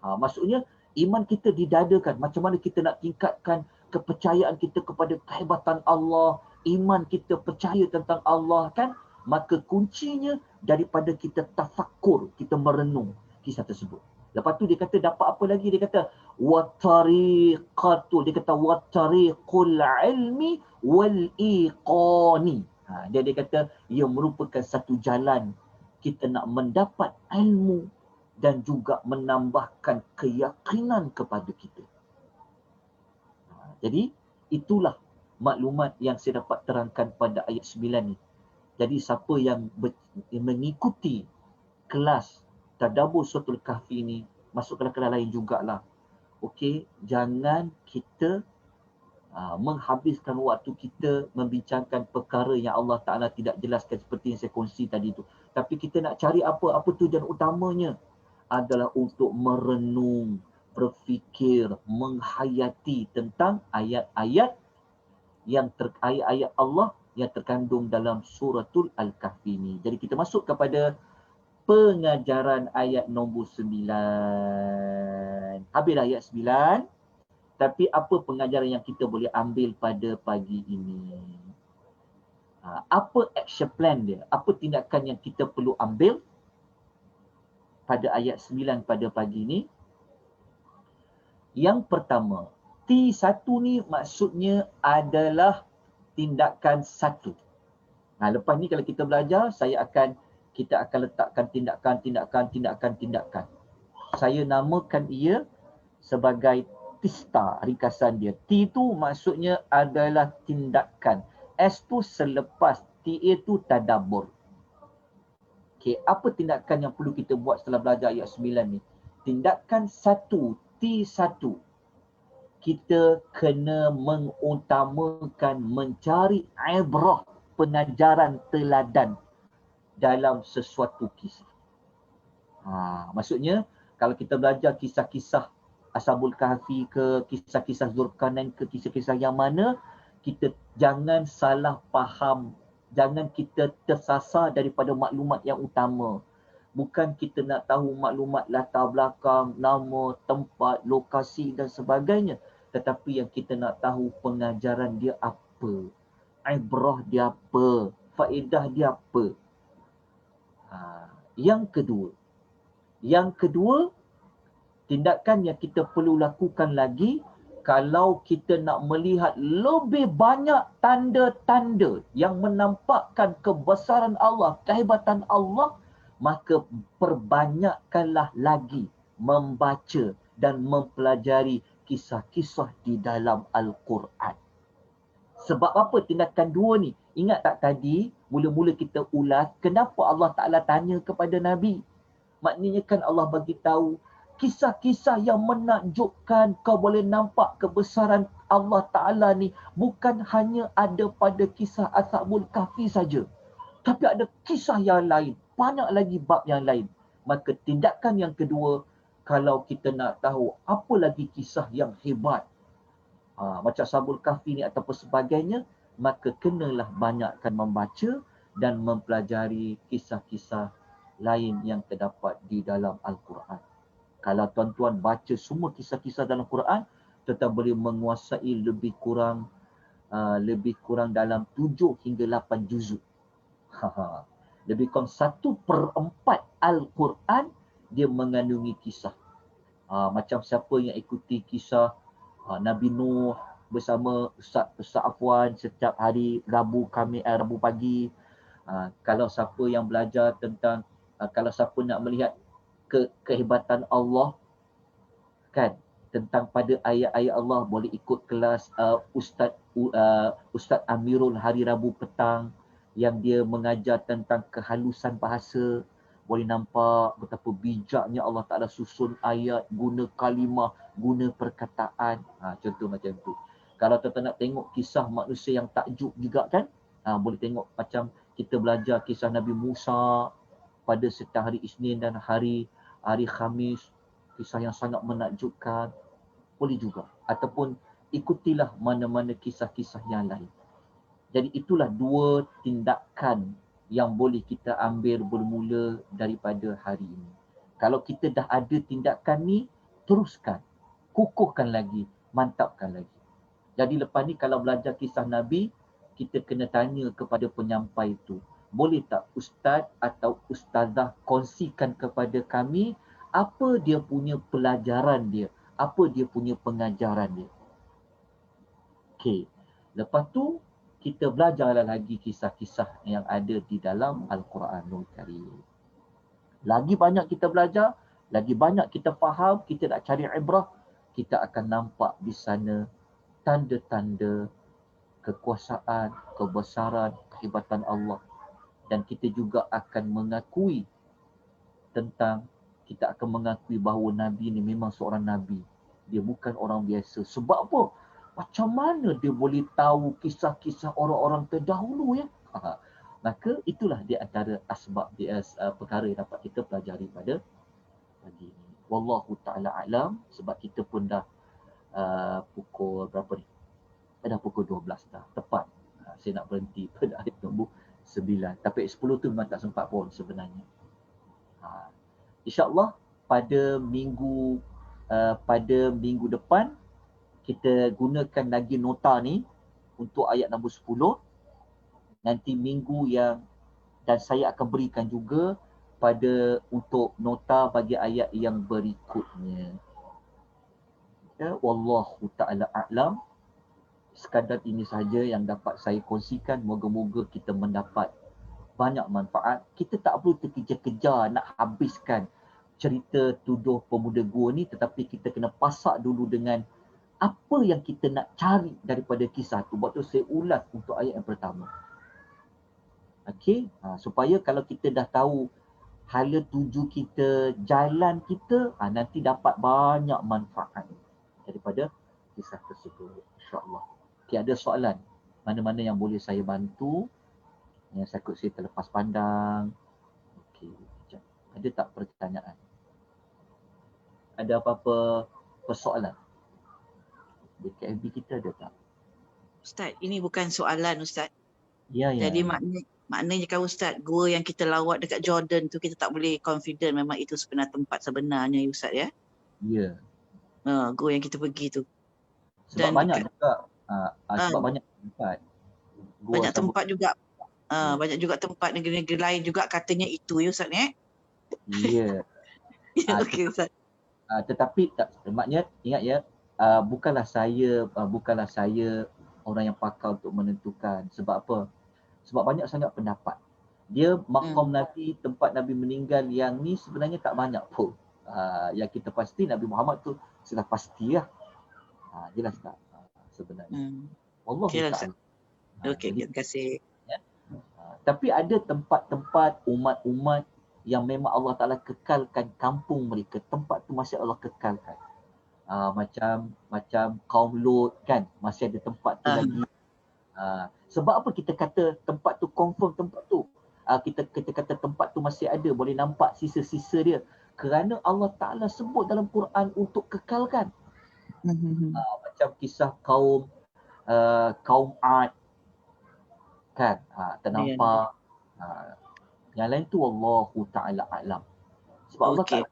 Maksudnya iman kita didadakan. Macam mana kita nak tingkatkan kepercayaan kita kepada kehebatan Allah, iman kita percaya tentang Allah kan? Maka kuncinya daripada kita tafakkur, kita merenung kisah tersebut. Lepas tu dia kata dapat apa lagi? Dia kata wa tariqatu, dia kata wa tariqul ilmi wal iqani. Dia kata ia merupakan satu jalan kita nak mendapat ilmu dan juga menambahkan keyakinan kepada kita. Jadi itulah maklumat yang saya dapat terangkan pada ayat 9 ni. Jadi siapa yang mengikuti kelas tadabbur suratul Kahfi ni, masuk kelas-kelas lain jugalah. Okey, jangan kita menghabiskan waktu kita membincangkan perkara yang Allah Ta'ala tidak jelaskan seperti yang saya kongsi tadi tu. Tapi kita nak cari apa tujuan utamanya adalah untuk merenung, berfikir, menghayati tentang ayat-ayat ayat-ayat Allah yang terkandung dalam suratul Al-Kahfi ni. Jadi kita masuk kepada pengajaran ayat nombor 9. Habis ayat 9. Tapi apa pengajaran yang kita boleh ambil pada pagi ini? Apa action plan dia? Apa tindakan yang kita perlu ambil pada ayat 9 pada pagi ini? Yang pertama, T1 ni maksudnya adalah tindakan 1. Lepas ni kalau kita belajar, saya akan kita akan letakkan tindakan. Saya namakan ia sebagai tista, ringkasan dia. T itu maksudnya adalah tindakan. S tu selepas, T itu tadabbur. Okey, apa tindakan yang perlu kita buat setelah belajar ayat 9 ni? Tindakan 1, T1. Kita kena mengutamakan mencari ibrah, pengajaran teladan dalam sesuatu kisah. Maksudnya kalau kita belajar kisah-kisah Ashabul Kahfi ke, kisah-kisah Zulkarnain ke, kisah-kisah yang mana, kita jangan salah faham, jangan kita tersasar daripada maklumat yang utama. Bukan kita nak tahu maklumat latar belakang, nama, tempat, lokasi dan sebagainya. Tetapi yang kita nak tahu pengajaran dia apa, ibrah dia apa, faedah dia apa. Yang kedua, tindakan yang kita perlu lakukan lagi, kalau kita nak melihat lebih banyak tanda-tanda yang menampakkan kebesaran Allah, kehebatan Allah, maka perbanyakkanlah lagi membaca dan mempelajari kisah-kisah di dalam Al-Quran. Sebab apa tindakan dua ni? Ingat tak tadi, mula-mula kita ulas, kenapa Allah Ta'ala tanya kepada Nabi? Maknanya kan Allah bagi tahu kisah-kisah yang menakjubkan, kau boleh nampak kebesaran Allah Ta'ala ni bukan hanya ada pada kisah Ashabul Kahfi saja. Tapi ada kisah yang lain, banyak lagi bab yang lain. Maka tindakan yang kedua, kalau kita nak tahu apa lagi kisah yang hebat, macam Ashabul Kahfi ni ataupun sebagainya, maka kenalah banyakkan membaca dan mempelajari kisah-kisah lain yang terdapat di dalam Al-Quran. Kalau tuan-tuan baca semua kisah-kisah dalam Quran, tuan-tuan boleh menguasai lebih kurang dalam 7 hingga 8 juzuk. Lebih kurang 1/4 Al-Quran dia mengandungi kisah. Macam siapa yang ikuti kisah Nabi Nuh bersama Ustaz Afwan setiap hari Rabu pagi. Kalau siapa yang belajar tentang, kalau siapa nak melihat kehebatan Allah kan, tentang pada ayat-ayat Allah, boleh ikut kelas Ustaz Amirul hari Rabu petang yang dia mengajar tentang kehalusan bahasa. Boleh nampak betapa bijaknya Allah Ta'ala susun ayat, guna kalimah, guna perkataan. Contoh macam tu. Kalau tuan-tuan nak tengok kisah manusia yang takjub juga kan, boleh tengok macam kita belajar kisah Nabi Musa pada setiap hari Isnin dan hari Khamis, kisah yang sangat menakjubkan, boleh juga. Ataupun ikutilah mana-mana kisah-kisah yang lain. Jadi itulah 2 tindakan yang boleh kita ambil bermula daripada hari ini. Kalau kita dah ada tindakan ni, teruskan, kukuhkan lagi, mantapkan lagi. Jadi lepas ni kalau belajar kisah Nabi, kita kena tanya kepada penyampai itu, boleh tak ustaz atau ustazah kongsikan kepada kami apa dia punya pelajaran dia, apa dia punya pengajaran dia. Okey. Lepas tu kita belajarlah lagi kisah-kisah yang ada di dalam Al-Quranul Karim. Lagi banyak kita belajar, lagi banyak kita faham, kita nak cari ibrah, kita akan nampak di sana tanda-tanda kekuasaan, kebesaran, kehebatan Allah. Dan kita juga akan mengakui bahawa Nabi ni memang seorang Nabi. Dia bukan orang biasa. Sebab apa? Macam mana dia boleh tahu kisah-kisah orang-orang terdahulu ya? Maka itulah di antara asbab perkara yang dapat kita pelajari pada pagi ini. Wallahu ta'ala a'lam, sebab kita pun dah pukul berapa ni? Dah pukul 12 dah. Tepat. Saya nak berhenti pada ayat nombor 9. Tapi 10 tu memang tak sempat pun sebenarnya. InsyaAllah pada minggu depan kita gunakan lagi nota ni untuk ayat nombor 10. Nanti minggu dan saya akan berikan juga untuk nota bagi ayat yang berikutnya. Ya, wallahu ta'ala a'lam. Sekadar ini sahaja yang dapat saya kongsikan. Moga-moga kita mendapat banyak manfaat. Kita tak perlu terkejar-kejar nak habiskan cerita tuduh pemuda gua ni, tetapi kita kena pasak dulu dengan apa yang kita nak cari daripada kisah tu. Sebab tu saya ulas untuk ayat yang pertama. Okey, supaya kalau kita dah tahu hala tuju kita, jalan kita, nanti dapat banyak manfaat daripada kisah tersebut, insya-Allah. Okey, ada soalan mana-mana yang boleh saya bantu? Yang saya terlepas pandang. Okey, sekejap. Ada tak pertanyaan? Ada apa-apa persoalan? BKMB kita ada tak? Ustaz, ini bukan soalan Ustaz. Ya, ya. Jadi maknanya kan Ustaz, gua yang kita lawat dekat Jordan tu kita tak boleh confident memang itu sebenar tempat sebenarnya Ustaz ya. Ya. Gua yang kita pergi tu. Sebab Dan banyak dekat, juga sebab banyak tempat. banyak tempat juga. Banyak juga tempat negeri-negeri lain juga katanya itu ya Ustaz ya. Ya. Okey Ustaz. Tetapi maknanya ingat ya, bukanlah saya orang yang pakar untuk menentukan. Sebab apa? Sebab banyak sangat pendapat. Dia maqam Nabi, tempat Nabi meninggal yang ni sebenarnya tak banyak pun. Yang kita pasti Nabi Muhammad tu sudah pastilah. Jelas tak sebenarnya. Wallahu ta'ala. Okey, terima kasih. Ya. Tapi ada tempat-tempat umat-umat yang memang Allah Ta'ala kekalkan kampung mereka. Tempat tu masih Allah kekalkan. Macam kaum Lut kan, masih ada tempat tu lagi. Sebab apa kita kata tempat tu confirm tempat tu? Kita kata tempat tu masih ada, boleh nampak sisa-sisa dia. Kerana Allah Ta'ala sebut dalam Quran untuk kekalkan. Macam kisah kaum Ad kan, ternampak. Yang lain tu Wallahu Ta'ala a'lam. Sebab Allah Ta'ala,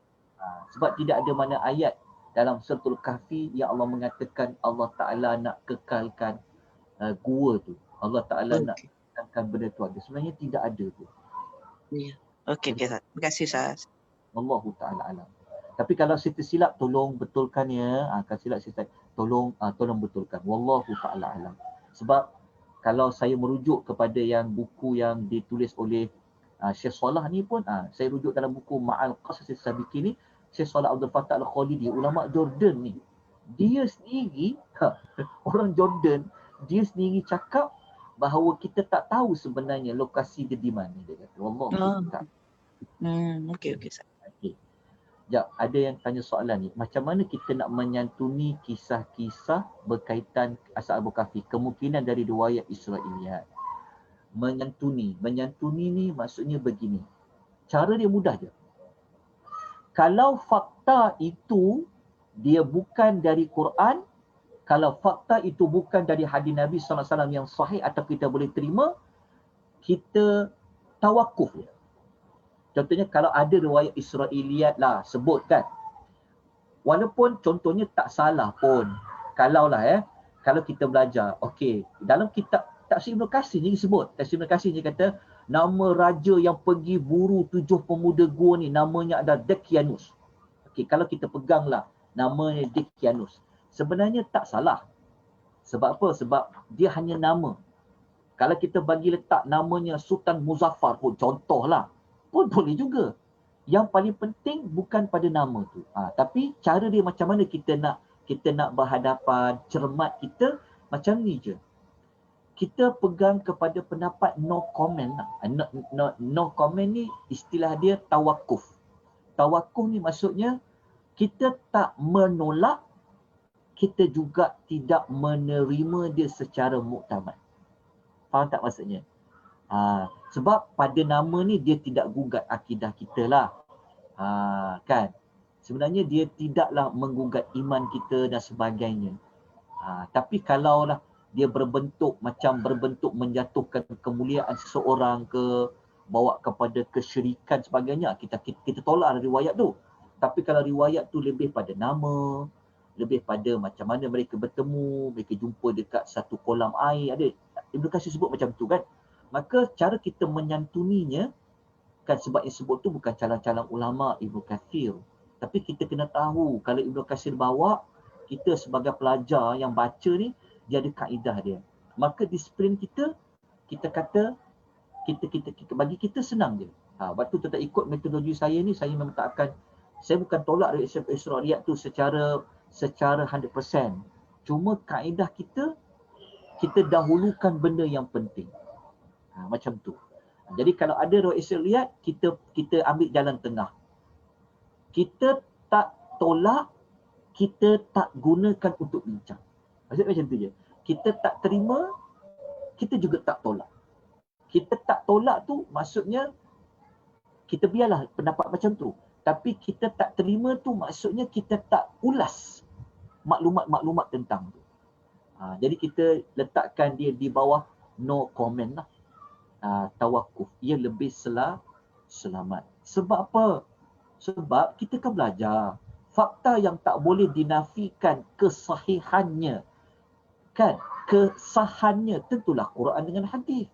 sebab tidak ada mana ayat dalam suratul Kahfi yang Allah mengatakan Allah Ta'ala nak kekalkan gua tu. Allah Ta'ala nak kekalkan benda tu ada. Sebenarnya tidak ada tu. Ya. Okey, Ustaz. Terima kasih Ustaz. Wallahu Ta'ala a'lam. Tapi kalau saya tersilap, tolong betulkan ya. Kalau silap saya tolong betulkan. Wallahu Ta'ala a'lam. Sebab kalau saya merujuk kepada yang buku yang ditulis oleh Syekh Salah ni pun, saya rujuk dalam buku Ma'al Qasas As-Sabiqin ni, Syekh Salah Abdul Fattah Al-Khalidi, ulama Jordan ni. Dia sendiri, orang Jordan, dia sendiri cakap bahawa kita tak tahu sebenarnya lokasi dia di mana, dia kata. Wallahu ta'ala. Okey Ustaz. Okey. Sekejap, ada yang tanya soalan ni. Macam mana kita nak menyantuni kisah-kisah berkaitan Ashabul Kahfi? Kemungkinan dari riwayat Israiliyat. Menyantuni ni maksudnya begini. Cara dia mudah je. Kalau fakta itu dia bukan dari Quran, kalau fakta itu bukan dari hadis Nabi SAW yang sahih atau kita boleh terima, kita tawakuf je. Contohnya kalau ada riwayat Israiliyat lah sebut kan. Walaupun contohnya tak salah pun. Kalau kita belajar, okey, dalam kitab Tafsir Ibn Katsir ni disebut. Tafsir Ibn Katsir ni kata nama raja yang pergi buru 7 pemuda gua ni namanya adalah Daqyanus. Okey, kalau kita peganglah namanya Daqyanus. Sebenarnya tak salah. Sebab apa? Sebab dia hanya nama. Kalau kita bagi letak namanya Sultan Muzaffar pun, contohlah, pun boleh juga. Yang paling penting bukan pada nama tu. Tapi cara dia macam mana kita nak berhadapan, cermat kita macam ni je. Kita pegang kepada pendapat no comment lah. No comment ni istilah dia tawakuf. Tawakuf ni maksudnya kita tak menolak, kita juga tidak menerima dia secara muktamad. Faham tak maksudnya? Sebab pada nama ni dia tidak gugat akidah kita lah. Kan? Sebenarnya dia tidaklah menggugat iman kita dan sebagainya. Tapi kalaulah dia berbentuk menjatuhkan kemuliaan seseorang ke, bawa kepada kesyirikan sebagainya, kita tolak riwayat tu. Tapi kalau riwayat tu lebih pada nama, lebih pada macam mana mereka bertemu, mereka jumpa dekat satu kolam air, ada Ibn Katsir sebut macam tu kan. Maka cara kita menyantuninya kan, sebab yang sebut tu bukan calon-calon ulama Ibn Katsir. Tapi kita kena tahu kalau Ibn Katsir bawa, kita sebagai pelajar yang baca ni, dia ada kaedah dia. Maka disiplin kita kata bagi kita senang je. Waktu tu tak ikut metodologi saya ni, saya memang tak akan, saya bukan tolak Isra'iliyat tu secara 100%. Cuma kaedah kita dahulukan benda yang penting. Macam tu. Jadi kalau ada riwayat Isra'iliyat, kita ambil jalan tengah. Kita tak tolak, kita tak gunakan untuk bincang. Maksudnya macam tu je. Kita tak terima, kita juga tak tolak. Kita tak tolak tu maksudnya kita biarlah pendapat macam tu. Tapi kita tak terima tu maksudnya kita tak ulas maklumat-maklumat tentang tu. Jadi kita letakkan dia di bawah no comment lah. Tawakuf. Ia lebih selamat. Sebab apa? Sebab kita kan belajar. Fakta yang tak boleh dinafikan kesahihannya. Kan? Kesahannya tentulah Quran dengan hadis.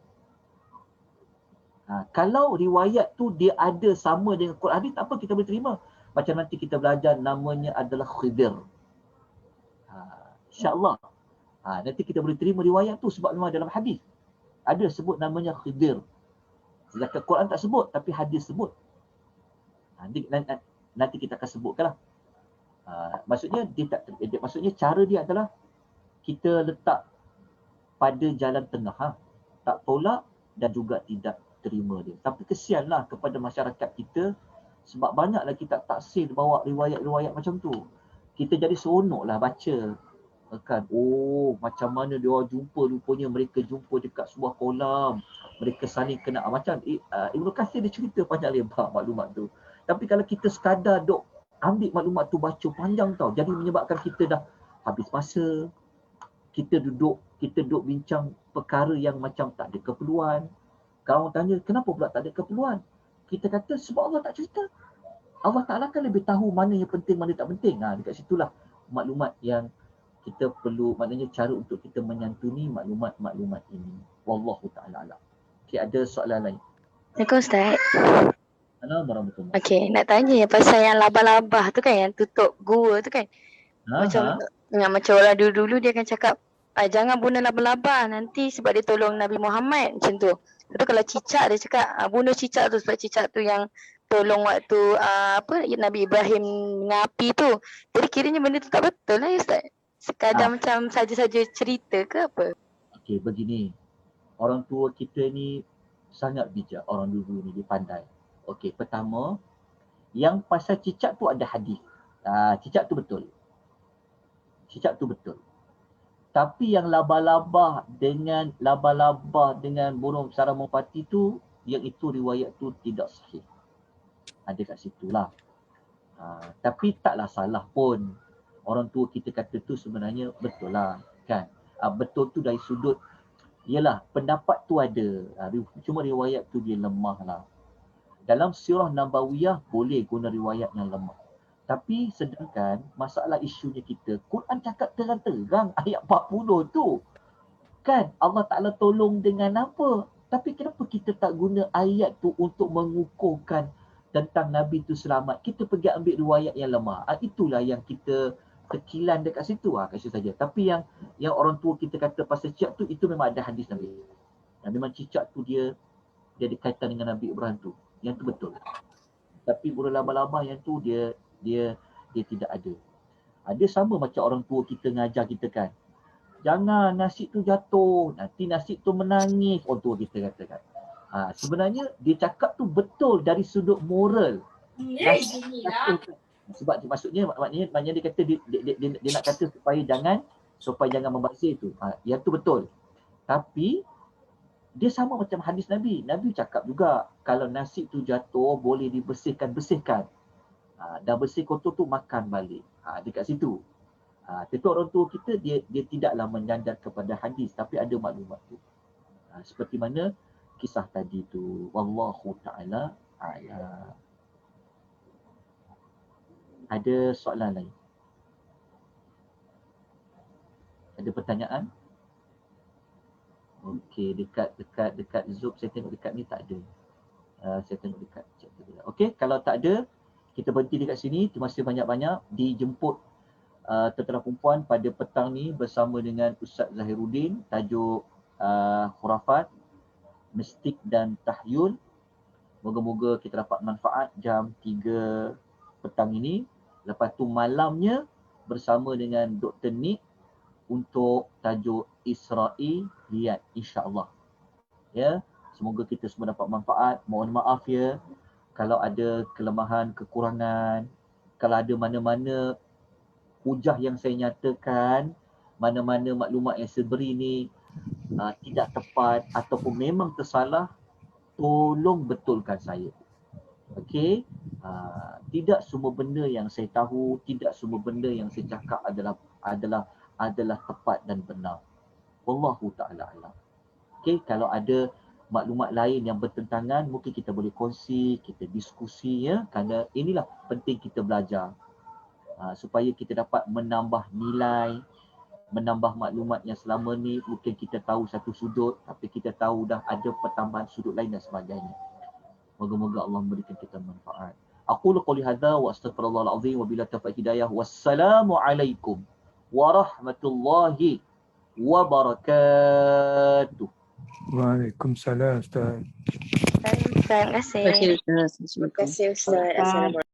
Kalau riwayat tu dia ada sama dengan Quran hadis, tak apa, kita boleh terima. Macam nanti kita belajar namanya adalah Khidir. InsyaAllah. Nanti kita boleh terima riwayat tu sebab memang dalam hadis ada sebut namanya Khidir. Sedangkan Quran tak sebut, tapi hadis sebut. Nanti kita akan sebutkanlah. Maksudnya maksudnya cara dia adalah kita letak pada jalan tengah. Tak tolak dan juga tidak terima dia. Tapi kesianlah kepada masyarakat kita sebab banyaklah kita taksir bawa riwayat-riwayat macam tu. Kita jadi seronoklah baca. Kan, macam mana dia orang jumpa, rupanya mereka jumpa dekat sebuah kolam, mereka saling kenal. Macam Ibnu Katsir dia cerita panjang lebar maklumat tu. Tapi kalau kita sekadar duk ambil maklumat tu baca panjang tau, jadi menyebabkan kita dah habis masa. Kita duduk bincang perkara yang macam tak ada keperluan. Kalau orang tanya kenapa pula tak ada keperluan, kita kata sebab Allah tak cerita. Allah Ta'ala kan lebih tahu mana yang penting, mana tak penting. Dekat situlah maklumat yang kita perlu, maknanya cara untuk kita menyantuni maklumat-maklumat ini. Wallahu ta'ala alam. Okey, ada soalan lain? Assalamualaikum Ustaz. Assalamualaikum warahmatullahi. Okey, nak tanya pasal yang labah-labah tu kan, yang tutup gua tu kan. Macam orang dulu-dulu dia akan cakap, jangan bunuh labah-labah nanti sebab dia tolong Nabi Muhammad, macam tu. Lepas tu kalau cicak dia cakap, bunuh cicak tu sebab cicak tu yang tolong waktu Nabi Ibrahim dengan api tu. Jadi kiranya benda tu tak betul lah ya Ustaz? Sekadar macam saja-saja cerita ke apa? Okey, begini. Orang tua kita ni sangat bijak. Orang dulu ni dia pandai. Okey, pertama, yang pasal cicak tu ada hadis. Cicak tu betul. Cicak tu betul. Tapi yang laba-laba dengan burung sarang merpati tu, yang itu riwayat tu tidak sahih. Ada kat situlah. Tapi taklah salah pun. Orang tua kita kata tu sebenarnya betul lah. Kan? Betul tu dari sudut, yalah pendapat tu ada. Cuma riwayat tu dia lemah lah. Dalam sirah Nabawiyah boleh guna riwayat yang lemah. Tapi sedangkan masalah isunya kita, Quran cakap terang-terang ayat 40 tu. Kan Allah Ta'ala tolong dengan apa? Tapi kenapa kita tak guna ayat tu untuk mengukuhkan tentang Nabi tu selamat? Kita pergi ambil riwayat yang lemah. Itulah yang kita tekilan dekat situ. Kat situ saja. Tapi yang orang tua kita kata pasal cicak tu, itu memang ada hadis Nabi. Memang cicak tu dia ada kaitan dengan Nabi Ibrahim tu. Yang tu betul. Tapi burung laba-laba yang tu dia tidak ada. Dia sama macam orang tua kita ngajar kita kan. Jangan nasi tu jatuh, nanti nasi tu menangis, orang tua kita katakan. Sebenarnya dia cakap tu betul dari sudut moral. Sebab maknanya dia kata dia nak kata supaya jangan membazir tu. Yang tu betul. Tapi dia sama macam hadis Nabi. Nabi cakap juga kalau nasi tu jatuh boleh bersihkan. Dah bersih kotor tu makan balik. Dekat situ. Tapi orang tua kita dia tidaklah menyandar kepada hadis tapi ada maklumat tu. Seperti mana kisah tadi tu. Wallahu ta'ala a'lam. Ada soalan lain? Ada pertanyaan? Okey, dekat Zoom saya tengok dekat ni tak ada. Saya tengok dekat chat tadi. Okey, kalau tak ada kita berhenti dekat sini. Terima kasih banyak-banyak. Dijemput tentera perempuan pada petang ni bersama dengan Ustaz Zahiruddin, tajuk khurafat. mistik dan tahyul. Moga-moga kita dapat manfaat jam 3 petang ini. Lepas tu malamnya bersama dengan Dr. Nick untuk tajuk Israiliyat, insya-Allah. Ya, semoga kita semua dapat manfaat. Mohon maaf ya kalau ada kelemahan, kekurangan, kalau ada mana-mana hujah yang saya nyatakan, mana-mana maklumat yang saya beri ni tidak tepat ataupun memang tersalah, tolong betulkan saya. Okey, tidak semua benda yang saya tahu, tidak semua benda yang saya cakap adalah tepat dan benar. Wallahu ta'ala alam. Okey, kalau ada maklumat lain yang bertentangan, mungkin kita boleh kongsi, kita diskusi ya, kerana inilah penting kita belajar supaya kita dapat menambah nilai, menambah maklumat yang selama ni mungkin kita tahu satu sudut tapi kita tahu dah ada pertambahan sudut lain dan sebagainya. Moga-moga Allah memberikan kita manfaat. Aqulu qouli hadza wa astaghfirullahal azim wa billahi taufiq hidayah. Wassalamu alaikum warahmatullahi wabarakatuh. Waalaikumsalam Ustaz. Terima kasih. Terima kasih Ustaz. Terima kasih Ustaz. Assalamualaikum.